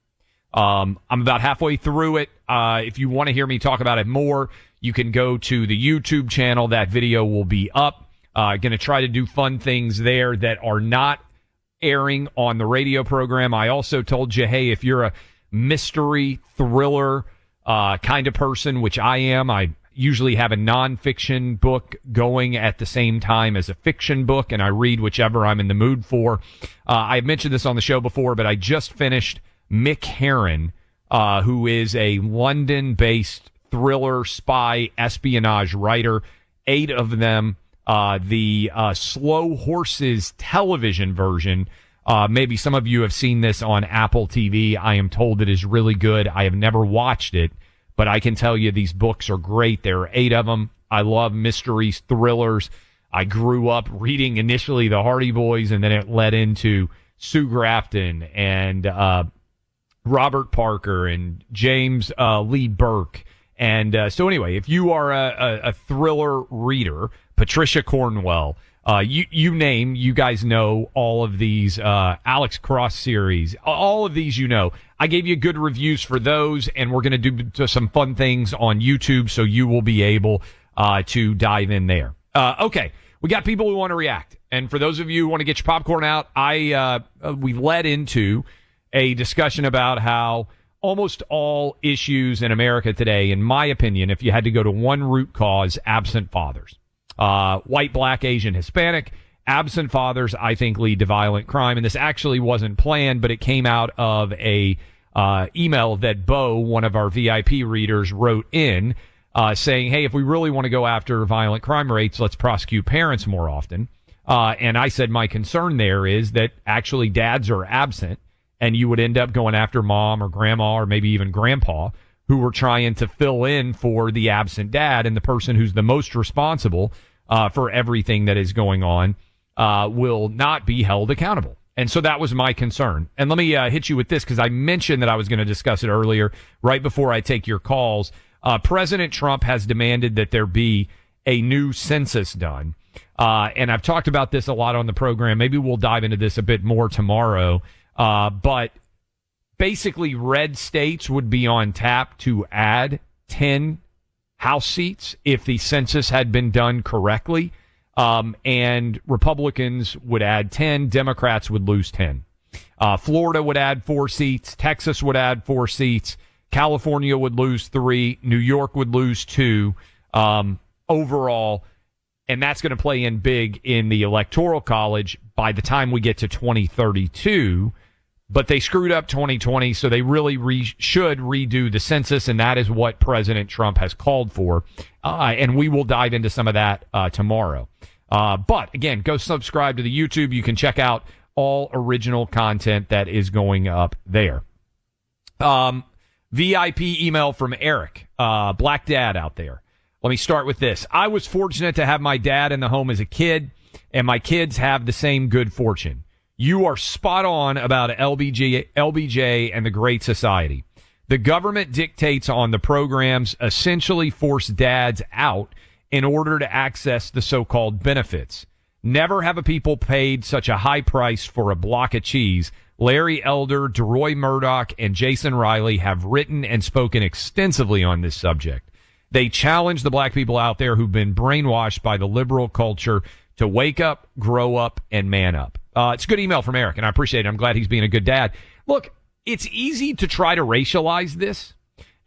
I'm about halfway through it. If you want to hear me talk about it more, you can go to the YouTube channel. That video will be up. Going to try to do fun things there that are not airing on the radio program. I also told you, hey, if you're a mystery thriller kind of person, which I am, I usually have a nonfiction book going at the same time as a fiction book, and I read whichever I'm in the mood for. I've mentioned this on the show before, but I just finished Mick Herron, who is a London-based thriller, spy, espionage writer. 8 of them. The Slow Horses television version. Maybe some of you have seen this on Apple TV. I am told it is really good. I have never watched it, but I can tell you these books are great. There are 8 of them. I love mysteries, thrillers. I grew up reading initially the Hardy Boys, and then it led into Sue Grafton and Robert Parker and James Lee Burke. And so anyway, if you are a thriller reader, Patricia Cornwell, you guys know all of these, Alex Cross series, all of these, I gave you good reviews for those, and we're going to do some fun things on YouTube, so you will be able to dive in there. Okay, we got people who want to react, and for those of you who want to get your popcorn out, we led into a discussion about how almost all issues in America today, in my opinion, if you had to go to one root cause, absent fathers. White, black, Asian, Hispanic, absent fathers, I think, lead to violent crime. And this actually wasn't planned, but it came out of a email that Bo, one of our VIP readers, wrote in saying, hey, if we really want to go after violent crime rates, let's prosecute parents more often. And I said my concern there is that actually dads are absent, and you would end up going after mom or grandma or maybe even grandpa, who were trying to fill in for the absent dad, and the person who's the most responsible for everything that is going on will not be held accountable. And so that was my concern. And let me hit you with this, because I mentioned that I was going to discuss it earlier, right before I take your calls. President Trump has demanded that there be a new census done. And I've talked about this a lot on the program. Maybe we'll dive into this a bit more tomorrow. But basically, red states would be on tap to add 10 House seats if the census had been done correctly. And Republicans would add 10. Democrats would lose 10. Florida would add 4 seats. Texas would add 4 seats. California would lose 3. New York would lose 2 overall. And that's going to play in big in the Electoral College by the time we get to 2032. But they screwed up 2020, so they really should redo the census, and that is what President Trump has called for. And we will dive into some of that tomorrow. But, again, go subscribe to the YouTube. You can check out all original content that is going up there. VIP email from Eric, Black Dad out there. Let me start with this. I was fortunate to have my dad in the home as a kid. and my kids have the same good fortune. You are spot on about LBJ and the Great Society. The government dictates on the programs, essentially force dads out in order to access the so-called benefits. Never have a people paid such a high price for a block of cheese. Larry Elder, DeRoy Murdoch, and Jason Riley have written and spoken extensively on this subject. They challenge the black people out there who've been brainwashed by the liberal culture to wake up, grow up, and man up. It's a good email from Eric, and I appreciate it. I'm glad he's being a good dad. Look, it's easy to try to racialize this,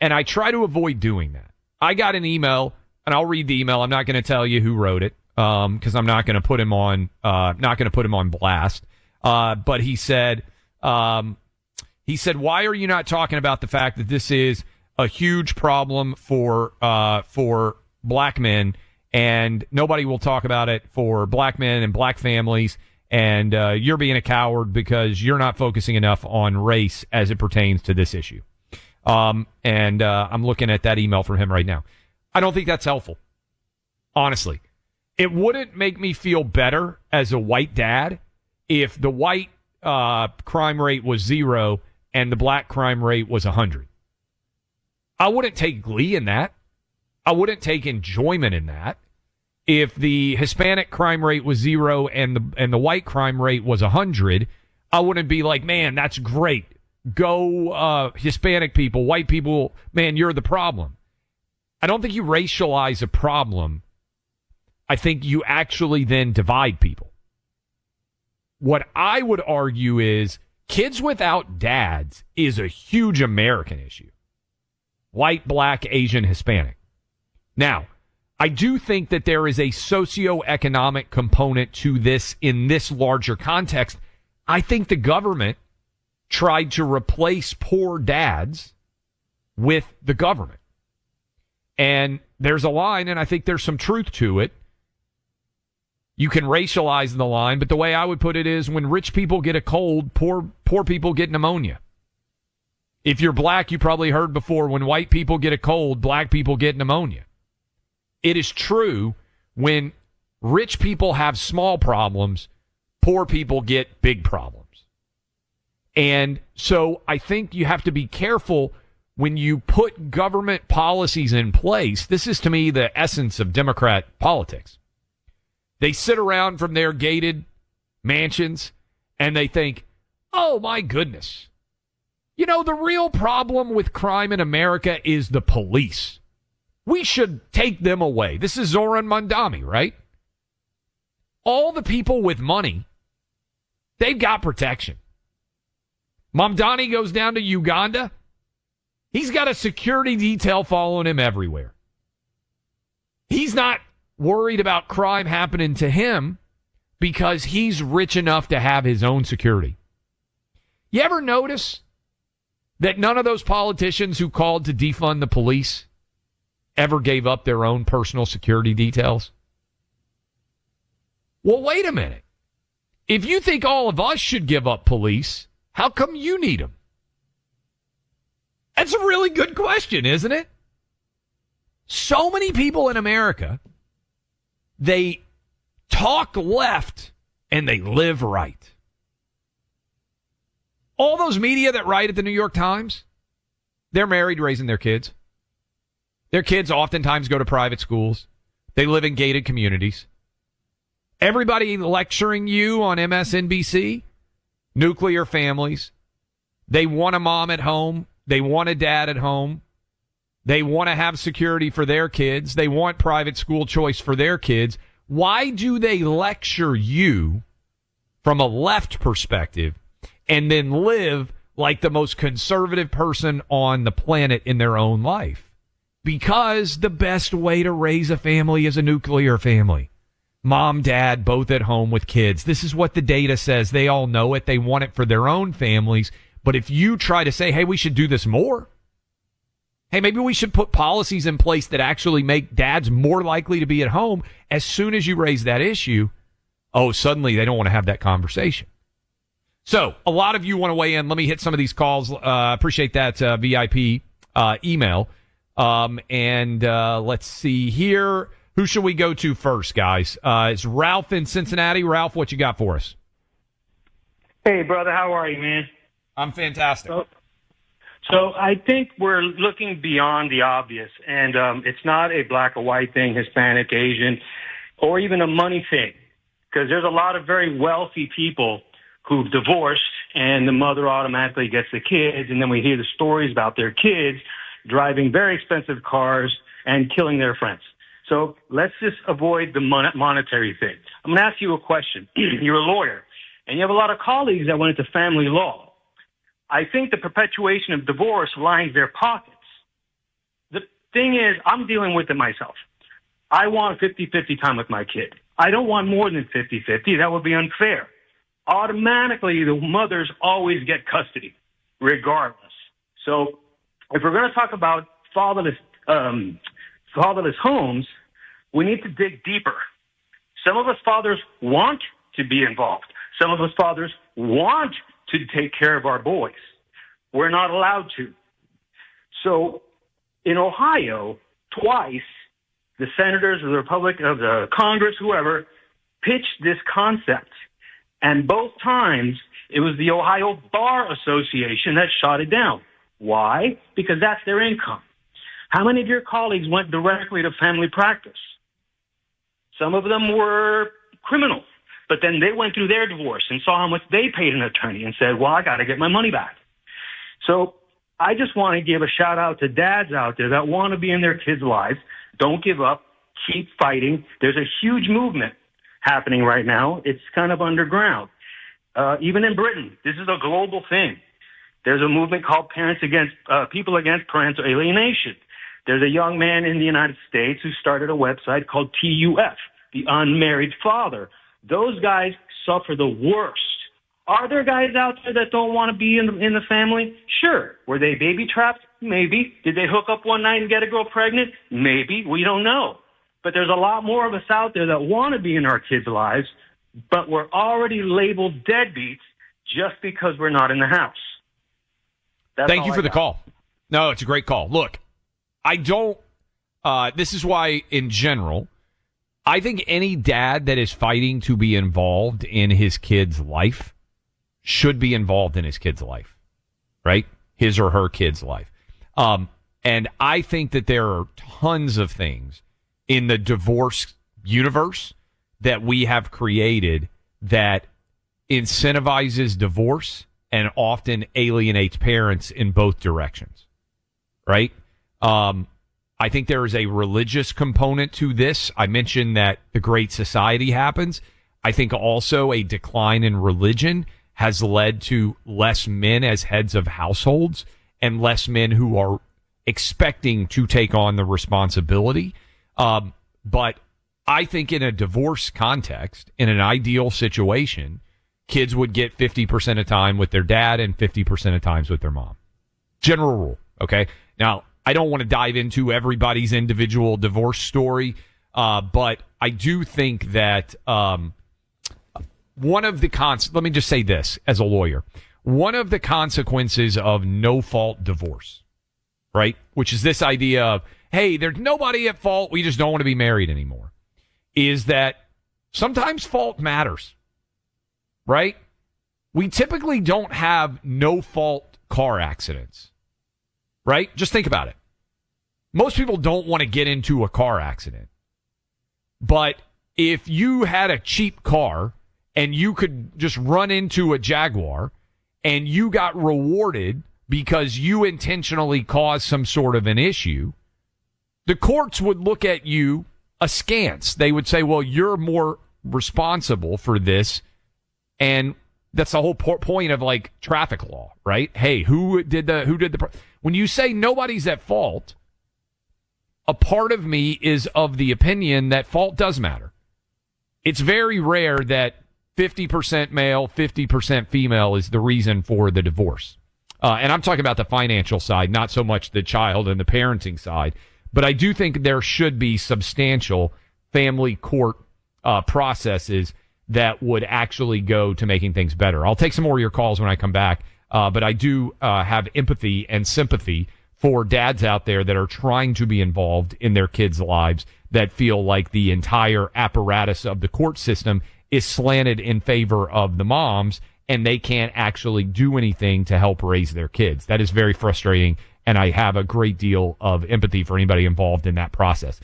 and I try to avoid doing that. I got an email, and I'll read the email. I'm not going to tell you who wrote it, because I'm not going to put him on, blast. But he said, why are you not talking about the fact that this is a huge problem for black men, and nobody will talk about it for black men and black families, and you're being a coward because you're not focusing enough on race as it pertains to this issue. I'm looking at that email from him right now. I don't think that's helpful. Honestly, it wouldn't make me feel better as a white dad if the white crime rate was 0 and the black crime rate was 100. I wouldn't take glee in that. I wouldn't take enjoyment in that. If the Hispanic crime rate was 0 and the white crime rate was 100, I wouldn't be like, man, that's great. Go Hispanic people, white people, man, you're the problem. I don't think you racialize a problem. I think you actually then divide people. What I would argue is kids without dads is a huge American issue. White, black, Asian, Hispanic. Now, I do think that there is a socioeconomic component to this in this larger context. I think the government tried to replace poor dads with the government. And there's a line, and I think there's some truth to it. You can racialize the line, but the way I would put it is when rich people get a cold, poor people get pneumonia. If you're black, you probably heard before, when white people get a cold, black people get pneumonia. It is true when rich people have small problems, poor people get big problems. And so I think you have to be careful when you put government policies in place. This is, to me, the essence of Democrat politics. They sit around from their gated mansions and they think, oh, my goodness. You know, the real problem with crime in America is the police. We should take them away. This is Zoran Mandami, right? All the people with money, they've got protection. Mamdani goes down to Uganda. He's got a security detail following him everywhere. He's not worried about crime happening to him because he's rich enough to have his own security. You ever notice that none of those politicians who called to defund the police ever gave up their own personal security details? Well, wait a minute. If you think all of us should give up police, how come you need them? That's a really good question, isn't it? So many people in America, they talk left and they live right. All those media that write at the New York Times, they're married, raising their kids. Their kids oftentimes go to private schools. They live in gated communities. Everybody lecturing you on MSNBC, nuclear families. They want a mom at home. They want a dad at home. They want to have security for their kids. They want private school choice for their kids. Why do they lecture you from a left perspective and then live like the most conservative person on the planet in their own life? Because the best way to raise a family is a nuclear family. Mom, dad, both at home with kids. This is what the data says. They all know it. They want it for their own families. But if you try to say, hey, we should do this more. Hey, maybe we should put policies in place that actually make dads more likely to be at home. As soon as you raise that issue, oh, suddenly they don't want to have that conversation. So a lot of you want to weigh in. Let me hit some of these calls. Appreciate that VIP email. Let's see here. Who should we go to first, guys? It's Ralph in Cincinnati. Ralph, what you got for us? Hey, brother, how are you, man? I'm fantastic. So I think we're looking beyond the obvious, and it's not a black or white thing, Hispanic, Asian, or even a money thing, because there's a lot of very wealthy people who've divorced, and the mother automatically gets the kids, and then we hear the stories about their kids driving very expensive cars and killing their friends. So let's just avoid the monetary thing. I'm going to ask you a question. You're a lawyer, and you have a lot of colleagues that went into family law. I think the perpetuation of divorce lines their pockets. The thing is, I'm dealing with it myself. I want 50-50 time with my kid. I don't want more than 50-50. That would be unfair. Automatically, the mothers always get custody, regardless. So if we're going to talk about fatherless homes, we need to dig deeper. Some of us fathers want to be involved. Some of us fathers want to take care of our boys. We're not allowed to. So in Ohio, twice, the senators of the Congress, whoever, pitched this concept. And both times, it was the Ohio Bar Association that shot it down. Why? Because that's their income. How many of your colleagues went directly to family practice? Some of them were criminal, but then they went through their divorce and saw how much they paid an attorney and said, well, I got to get my money back. So I just want to give a shout out to dads out there that want to be in their kids' lives. Don't give up. Keep fighting. There's a huge movement happening right now. It's kind of underground. Even in Britain, this is a global thing. There's a movement called People Against Parental Alienation. There's a young man in the United States who started a website called TUF, the Unmarried Father. Those guys suffer the worst. Are there guys out there that don't want to be in the family? Sure. Were they baby trapped? Maybe. Did they hook up one night and get a girl pregnant? Maybe. We don't know. But there's a lot more of us out there that want to be in our kids' lives, but we're already labeled deadbeats just because we're not in the house. Thank you for the call. No, it's a great call. Look, I don't, this is why, in general, I think any dad that is fighting to be involved in his kid's life should be involved in his kid's life, right? His or her kid's life. And I think that there are tons of things in the divorce universe that we have created that incentivizes divorce and often alienates parents in both directions, right? I think there is a religious component to this. I mentioned that the Great Society happens. I think also a decline in religion has led to less men as heads of households and less men who are expecting to take on the responsibility. But I think in a divorce context, in an ideal situation, kids would get 50% of time with their dad and 50% of times with their mom. General rule, okay? Now, I don't want to dive into everybody's individual divorce story, but I do think that one of the let me just say this as a lawyer. One of the consequences of no-fault divorce, right, which is this idea of, hey, there's nobody at fault, we just don't want to be married anymore, is that sometimes fault matters, right? We typically don't have no-fault car accidents, right? Just think about it. Most people don't want to get into a car accident. But if you had a cheap car and you could just run into a Jaguar and you got rewarded because you intentionally caused some sort of an issue, the courts would look at you askance. They would say, well, you're more responsible for this. And that's the whole point of like traffic law, right? Hey, who did when you say nobody's at fault, a part of me is of the opinion that fault does matter. It's very rare that 50% male, 50% female is the reason for the divorce. And I'm talking about the financial side, not so much the child and the parenting side. But I do think there should be substantial family court processes that would actually go to making things better. I'll take some more of your calls when I come back. But I do have empathy and sympathy for dads out there that are trying to be involved in their kids' lives that feel like the entire apparatus of the court system is slanted in favor of the moms and they can't actually do anything to help raise their kids. That is very frustrating, and I have a great deal of empathy for anybody involved in that process.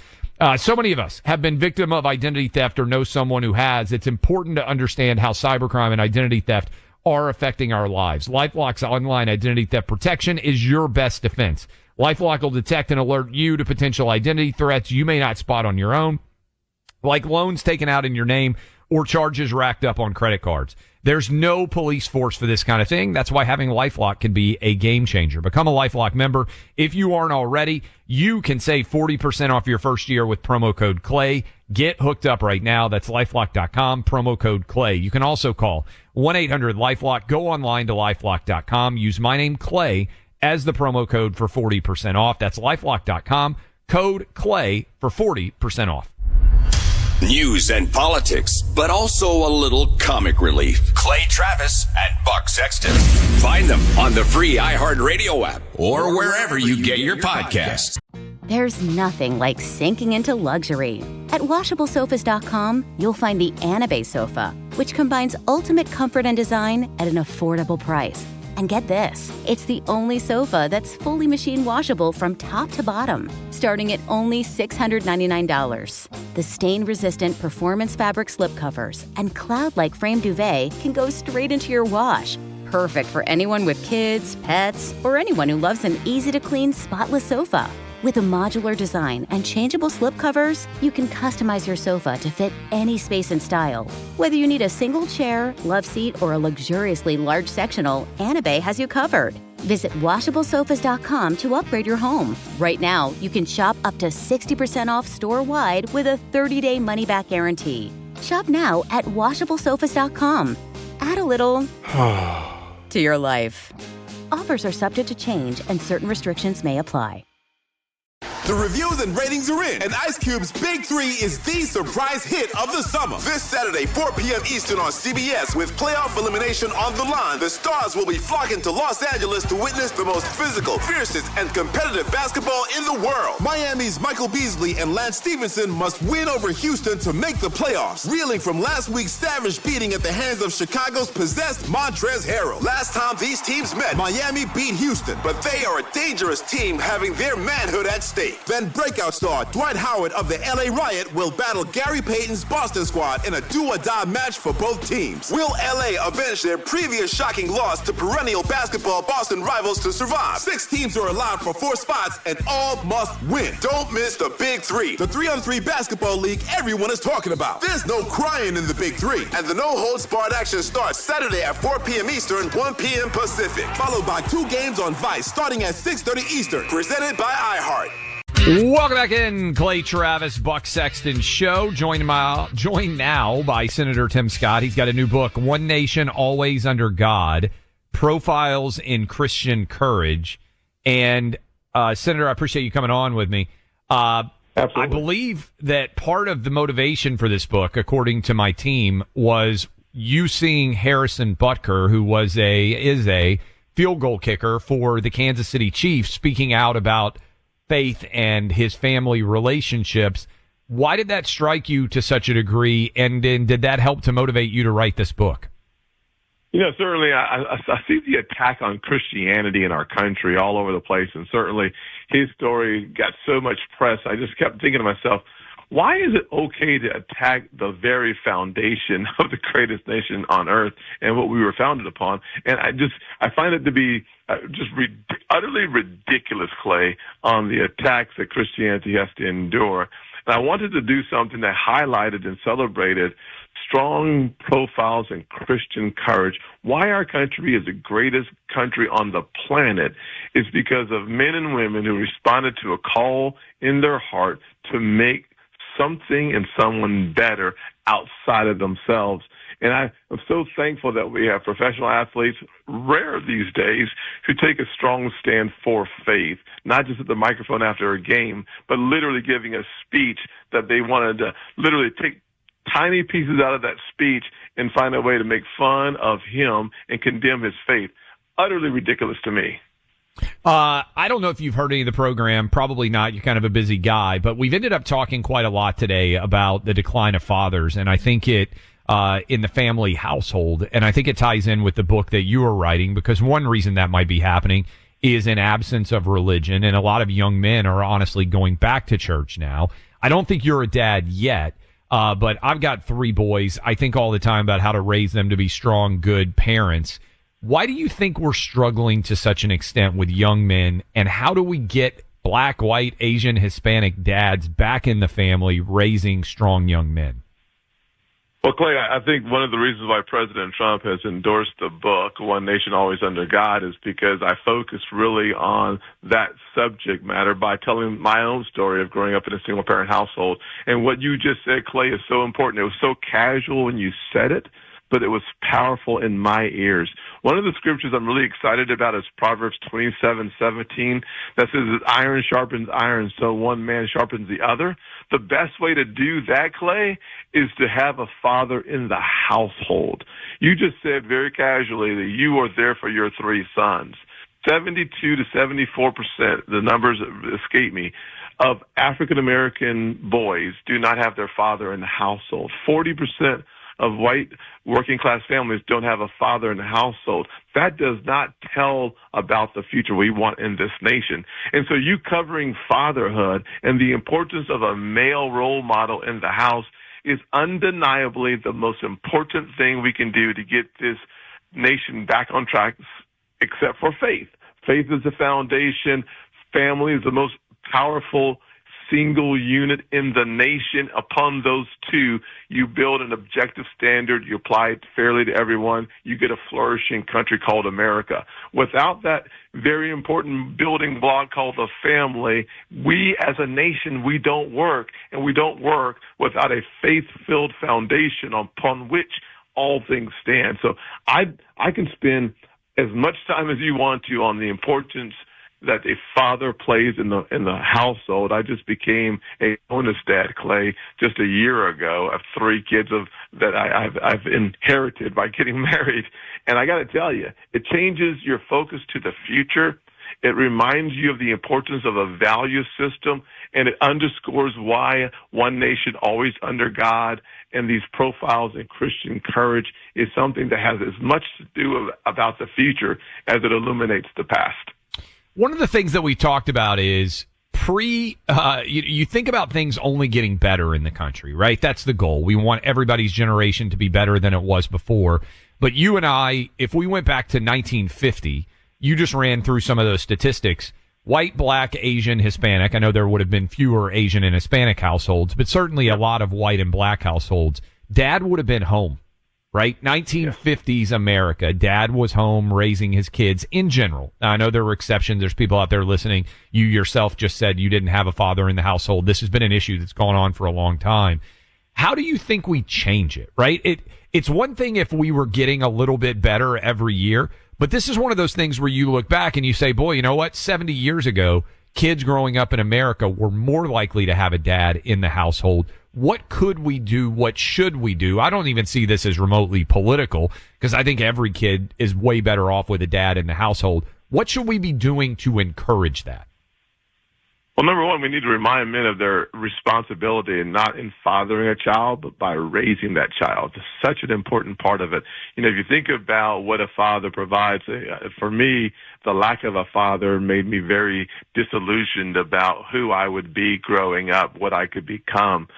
So many of us have been victim of identity theft or know someone who has. It's important to understand how cybercrime and identity theft are affecting our lives. LifeLock's online identity theft protection is your best defense. LifeLock will detect and alert you to potential identity threats you may not spot on your own, like loans taken out in your name or charges racked up on credit cards. There's no police force for this kind of thing. That's why having LifeLock can be a game changer. Become a LifeLock member. If you aren't already, you can save 40% off your first year with promo code CLAY. Get hooked up right now. That's LifeLock.com, promo code CLAY. You can also call 1-800-LifeLock. Go online to LifeLock.com. Use my name, Clay, as the promo code for 40% off. That's LifeLock.com, code CLAY for 40% off. News and politics, but also a little comic relief. Clay Travis and Buck Sexton. Find them on the free iHeartRadio app or wherever you get your podcasts. There's nothing like sinking into luxury. At WashableSofas.com, you'll find the Anabay sofa, which combines ultimate comfort and design at an affordable price. And get this, it's the only sofa that's fully machine washable from top to bottom, starting at only $699. The stain-resistant performance fabric slipcovers and cloud-like frame duvet can go straight into your wash. Perfect for anyone with kids, pets, or anyone who loves an easy-to-clean, spotless sofa. With a modular design and changeable slipcovers, you can customize your sofa to fit any space and style. Whether you need a single chair, love seat, or a luxuriously large sectional, Anabay has you covered. Visit WashableSofas.com to upgrade your home. Right now, you can shop up to 60% off store-wide with a 30-day money-back guarantee. Shop now at WashableSofas.com. Add a little to your life. Offers are subject to change and certain restrictions may apply. The reviews and ratings are in, and Ice Cube's Big 3 is the surprise hit of the summer. This Saturday, 4 p.m. Eastern on CBS, with playoff elimination on the line, the stars will be flocking to Los Angeles to witness the most physical, fiercest, and competitive basketball in the world. Miami's Michael Beasley and Lance Stevenson must win over Houston to make the playoffs, reeling from last week's savage beating at the hands of Chicago's possessed Montrezl Harrell. Last time these teams met, Miami beat Houston, but they are a dangerous team having their manhood at stake. Then breakout star Dwight Howard of the LA Riot will battle Gary Payton's Boston squad in a do-or-die match for both teams. Will LA avenge their previous shocking loss to perennial basketball Boston rivals to survive? 6 teams are allowed for 4 spots and all must win. Don't miss the Big 3, the 3-on-3 basketball league everyone is talking about. There's no crying in the Big 3, and the no-holds-barred action starts Saturday at 4 p.m. Eastern, 1 p.m. Pacific, followed by 2 games on Vice starting at 6:30 Eastern, presented by iHeart. Welcome back in, Clay Travis, Buck Sexton Show. Joined now by Senator Tim Scott. He's got a new book, One Nation, Always Under God, Profiles in Christian Courage. And, Senator, I appreciate you coming on with me. Absolutely. I believe that part of the motivation for this book, according to my team, was you seeing Harrison Butker, who is a field goal kicker for the Kansas City Chiefs, speaking out about faith and his family relationships. Why did that strike you to such a degree, and then did that help to motivate you to write this book? Certainly I see the attack on Christianity in our country all over the place, and certainly his story got so much press. I just kept thinking to myself, why is it okay to attack the very foundation of the greatest nation on earth and what we were founded upon? And I find it to be utterly ridiculous, Clay, on the attacks that Christianity has to endure. And I wanted to do something that highlighted and celebrated strong profiles in Christian courage. Why our country is the greatest country on the planet is because of men and women who responded to a call in their heart to make something and someone better outside of themselves. And I'm so thankful that we have professional athletes, rare these days, who take a strong stand for faith, not just at the microphone after a game, but literally giving a speech that they wanted to literally take tiny pieces out of that speech and find a way to make fun of him and condemn his faith. Utterly ridiculous to me. I don't know if you've heard any of the program. Probably not. You're kind of a busy guy. But we've ended up talking quite a lot today about the decline of fathers. And I think it in the family household. And I think it ties in with the book that you are writing, because one reason that might be happening is an absence of religion. And a lot of young men are honestly going back to church now. I don't think you're a dad yet. But I've got 3 boys. I think all the time about how to raise them to be strong, good parents. Why do you think we're struggling to such an extent with young men, and how do we get black, white, Asian, Hispanic dads back in the family raising strong young men? Well, Clay, I think one of the reasons why President Trump has endorsed the book, One Nation Always Under God, is because I focused really on that subject matter by telling my own story of growing up in a single-parent household. And what you just said, Clay, is so important. It was so casual when you said it, but it was powerful in my ears. One of the scriptures I'm really excited about is Proverbs 27:17 that says that iron sharpens iron, so one man sharpens the other. The best way to do that, Clay, is to have a father in the household. You just said very casually that you are there for your 3 sons. 72 to 74%, the numbers escape me, of African-American boys do not have their father in the household. 40% of white working-class families don't have a father in the household. That does not tell about the future we want in this nation. And so you covering fatherhood and the importance of a male role model in the house is undeniably the most important thing we can do to get this nation back on track, except for faith. Faith is the foundation. Family is the most powerful single unit in the nation. Upon those 2, you build an objective standard, you apply it fairly to everyone, you get a flourishing country called America. Without that very important building block called the family, we as a nation, we don't work, and we don't work without a faith-filled foundation upon which all things stand. So I can spend as much time as you want to on the importance that a father plays in the household. I just became a bonus dad, Clay, just a year ago. I have 3 kids that I've inherited by getting married. And I got to tell you, it changes your focus to the future. It reminds you of the importance of a value system, and it underscores why one nation always under God and these profiles in Christian courage is something that has as much to do about the future as it illuminates the past. One of the things that we talked about is you think about things only getting better in the country, right? That's the goal. We want everybody's generation to be better than it was before. But you and I, if we went back to 1950, you just ran through some of those statistics. White, black, Asian, Hispanic. I know there would have been fewer Asian and Hispanic households, but certainly a lot of white and black households. Dad would have been home. Right? 1950s America. Dad was home raising his kids in general. Now, I know there were exceptions. There's people out there listening. You yourself just said you didn't have a father in the household. This has been an issue that's gone on for a long time. How do you think we change it? Right? It's one thing if we were getting a little bit better every year, but this is one of those things where you look back and you say, boy, you know what? 70 years ago, kids growing up in America were more likely to have a dad in the household. What could we do? What should we do? I don't even see this as remotely political, because I think every kid is way better off with a dad in the household. What should we be doing to encourage that? Well, number one, we need to remind men of their responsibility, and not in fathering a child, but by raising that child. It's such an important part of it. You know, if you think about what a father provides, for me, the lack of a father made me very disillusioned about who I would be growing up, what I could become.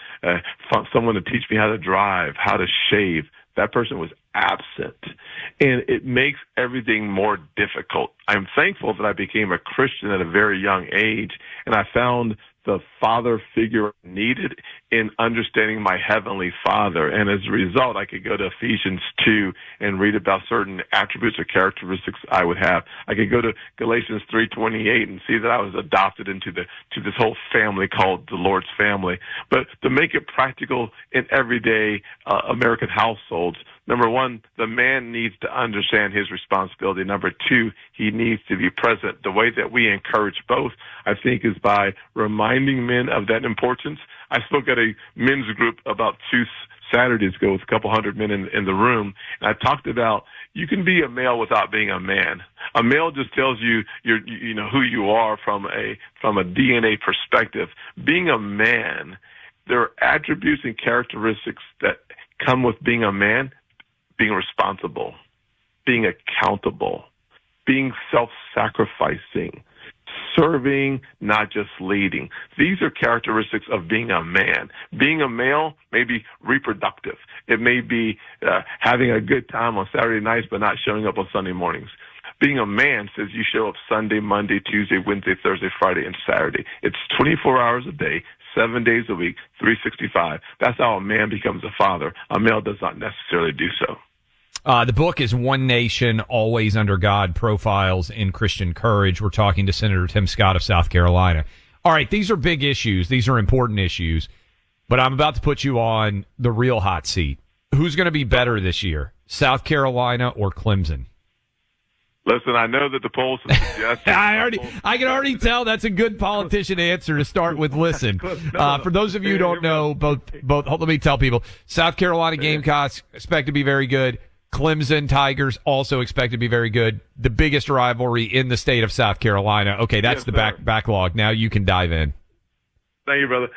Someone to teach me how to drive, how to shave. That person was absent, and it makes everything more difficult. I'm thankful that I became a Christian at a very young age, and I found the father figure needed in understanding my heavenly Father. And as a result, I could go to Ephesians 2 and read about certain attributes or characteristics I would have. I could go to Galatians 3:28 and see that I was adopted into this whole family called the Lord's family. But to make it practical in everyday American households, number one, the man needs to understand his responsibility. Number two, he needs to be present. The way that we encourage both, I think, is by reminding men of that importance. I spoke at a men's group about 2 Saturdays ago with a couple hundred men in the room, and I talked about you can be a male without being a man. A male just tells you you know who you are from a DNA perspective. Being a man, there are attributes and characteristics that come with being a man: being responsible, being accountable, being self-sacrificing, serving, not just leading. These are characteristics of being a man. Being a male may be reproductive. It may be having a good time on Saturday nights but not showing up on Sunday mornings. Being a man says you show up Sunday, Monday, Tuesday, Wednesday, Thursday, Friday, and Saturday. It's 24 hours a day, 7 days a week, 365. That's how a man becomes a father. A male does not necessarily do so. The book is One Nation, Always Under God, Profiles in Christian Courage. We're talking to Senator Tim Scott of South Carolina. All right, these are big issues. These are important issues. But I'm about to put you on the real hot seat. Who's going to be better this year, South Carolina or Clemson? Listen, I know that the polls suggest I can already tell that's a good politician answer to start with. Listen, for those of you who don't know, both. Let me tell people: South Carolina Gamecocks expect to be very good. Clemson Tigers also expect to be very good. The biggest rivalry in the state of South Carolina. Okay, that's backlog. Now you can dive in. Thank you, brother.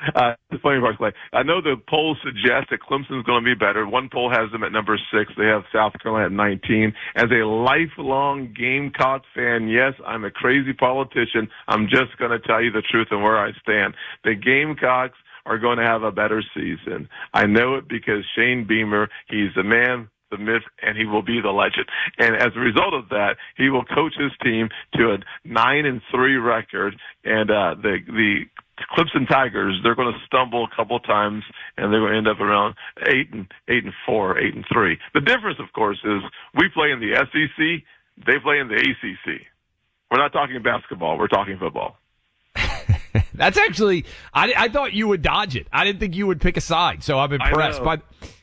The funny part, Clay. I know the polls suggest that Clemson's going to be better. One poll has them at number 6. They have South Carolina at 19. As a lifelong Gamecock fan, yes, I'm a crazy politician. I'm just going to tell you the truth and where I stand. The Gamecocks are going to have a better season. I know it because Shane Beamer, he's the man, the myth, and he will be the legend. And as a result of that, he will coach his team to a 9-3 record. And the Clemson Tigers, they're going to stumble a couple times, and they're going to end up around 8-4, 8-3. The difference, of course, is we play in the SEC, they play in the ACC. We're not talking basketball, we're talking football. That's actually, I thought you would dodge it. I didn't think you would pick a side, so I'm impressed. But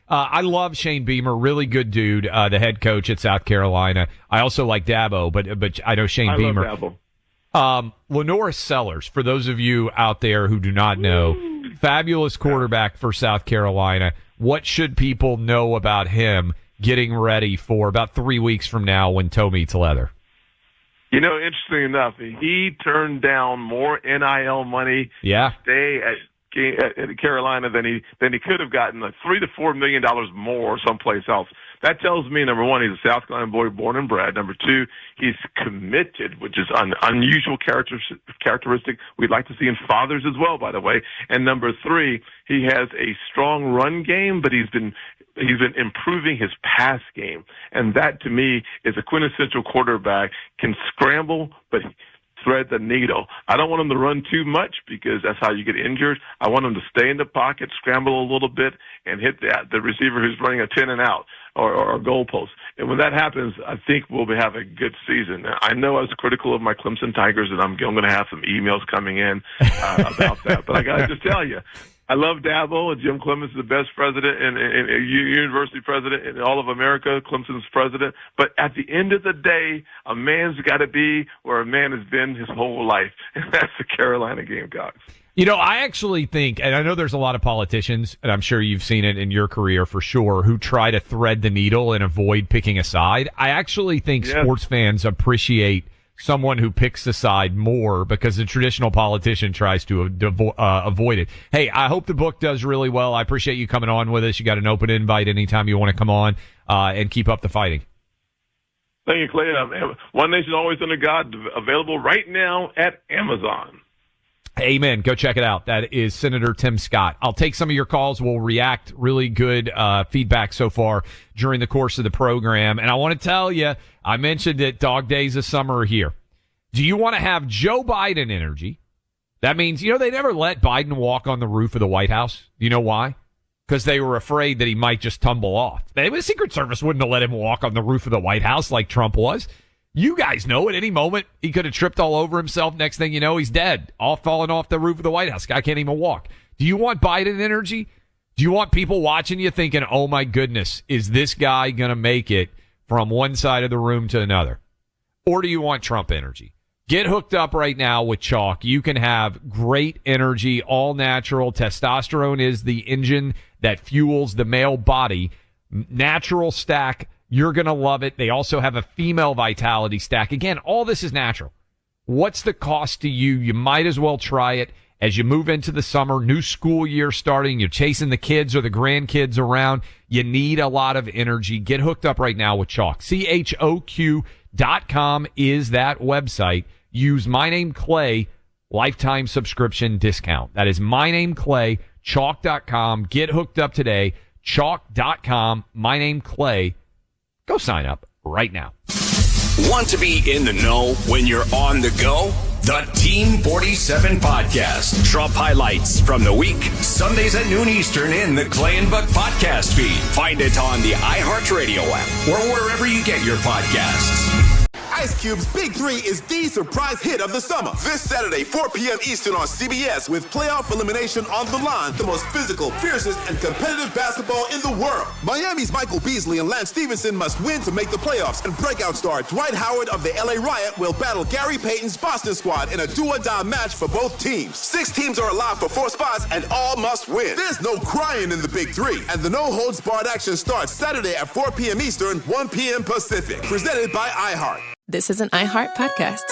I love Shane Beamer, really good dude, the head coach at South Carolina. I also like Dabo, but I know Shane Beamer. Love Dabo. Lenora Sellers, for those of you out there who do not know, fabulous quarterback for South Carolina. What should people know about him getting ready for about 3 weeks from now when toe meets leather? You know, interesting enough, he turned down more NIL money to stay at Carolina than he could have gotten, like $3 to $4 million more someplace else. That tells me, number one, he's a South Carolina boy born and bred. Number two, he's committed, which is an unusual characteristic we'd like to see in fathers as well, by the way. And number three, he has a strong run game, but he's been improving his pass game. And that, to me, is a quintessential quarterback, can scramble, but thread the needle. I don't want him to run too much because that's how you get injured. I want him to stay in the pocket, scramble a little bit, and hit the receiver who's running a 10 and out or a goalpost. And when that happens, I think we'll have a good season. Now, I know I was critical of my Clemson Tigers, and I'm going to have some emails coming in about that. But I got to just tell you, I love Dabo, and Jim Clemens is the best president and university president in all of America. Clemson's president. But at the end of the day, a man's got to be where a man has been his whole life, and that's the Carolina Gamecocks. You know, I actually think, and I know there's a lot of politicians, and I'm sure you've seen it in your career for sure, who try to thread the needle and avoid picking a side. I actually think sports fans appreciate someone who picks a side more because the traditional politician tries to avoid it. Hey, I hope the book does really well. I appreciate you coming on with us. You got an open invite anytime you want to come on, and keep up the fighting. Thank you, Clay. One Nation, Always Under God, available right now at Amazon. Amen. Go check it out. That is Senator Tim Scott. I'll take some of your calls. We'll react. Really good feedback so far during the course of the program. And I want to tell you, I mentioned it, dog days of summer are here. Do you want to have Joe Biden energy? That means, they never let Biden walk on the roof of the White House. Do you know why? Because they were afraid that he might just tumble off. The Secret Service wouldn't have let him walk on the roof of the White House like Trump was. You guys know at any moment he could have tripped all over himself. Next thing you know, he's dead, all falling off the roof of the White House. Guy can't even walk. Do you want Biden energy? Do you want people watching you thinking, oh my goodness, is this guy going to make it from one side of the room to another? Or do you want Trump energy? Get hooked up right now with Chalk. You can have great energy, all natural. Testosterone is the engine that fuels the male body. Natural stack You're going to love it. They also have a female vitality stack. Again, all this is natural. What's the cost to you? You might as well try it as you move into the summer, new school year starting. You're chasing the kids or the grandkids around. You need a lot of energy. Get hooked up right now with Chalk. CHOQ.com is that website. Use my name Clay lifetime subscription discount. That is my name Clay, Chalk.com. Get hooked up today. Chalk.com. My name Clay. Go sign up right now. Want to be in the know when you're on the go? The Team 47 Podcast. Drop highlights from the week. Sundays at noon Eastern in the Clay and Buck Podcast feed. Find it on the iHeartRadio app or wherever you get your podcasts. Ice Cube's Big Three is the surprise hit of the summer. This Saturday, 4 p.m. Eastern on CBS with playoff elimination on the line. The most physical, fiercest, and competitive basketball in the world. Miami's Michael Beasley and Lance Stevenson must win to make the playoffs, and breakout star Dwight Howard of the LA Riot will battle Gary Payton's Boston squad in a do-or-die match for both teams. 6 teams are alive for 4 spots, and all must win. There's no crying in the Big Three, and the no-holds-barred action starts Saturday at 4 p.m. Eastern, 1 p.m. Pacific. Presented by iHeart. This is an iHeart podcast.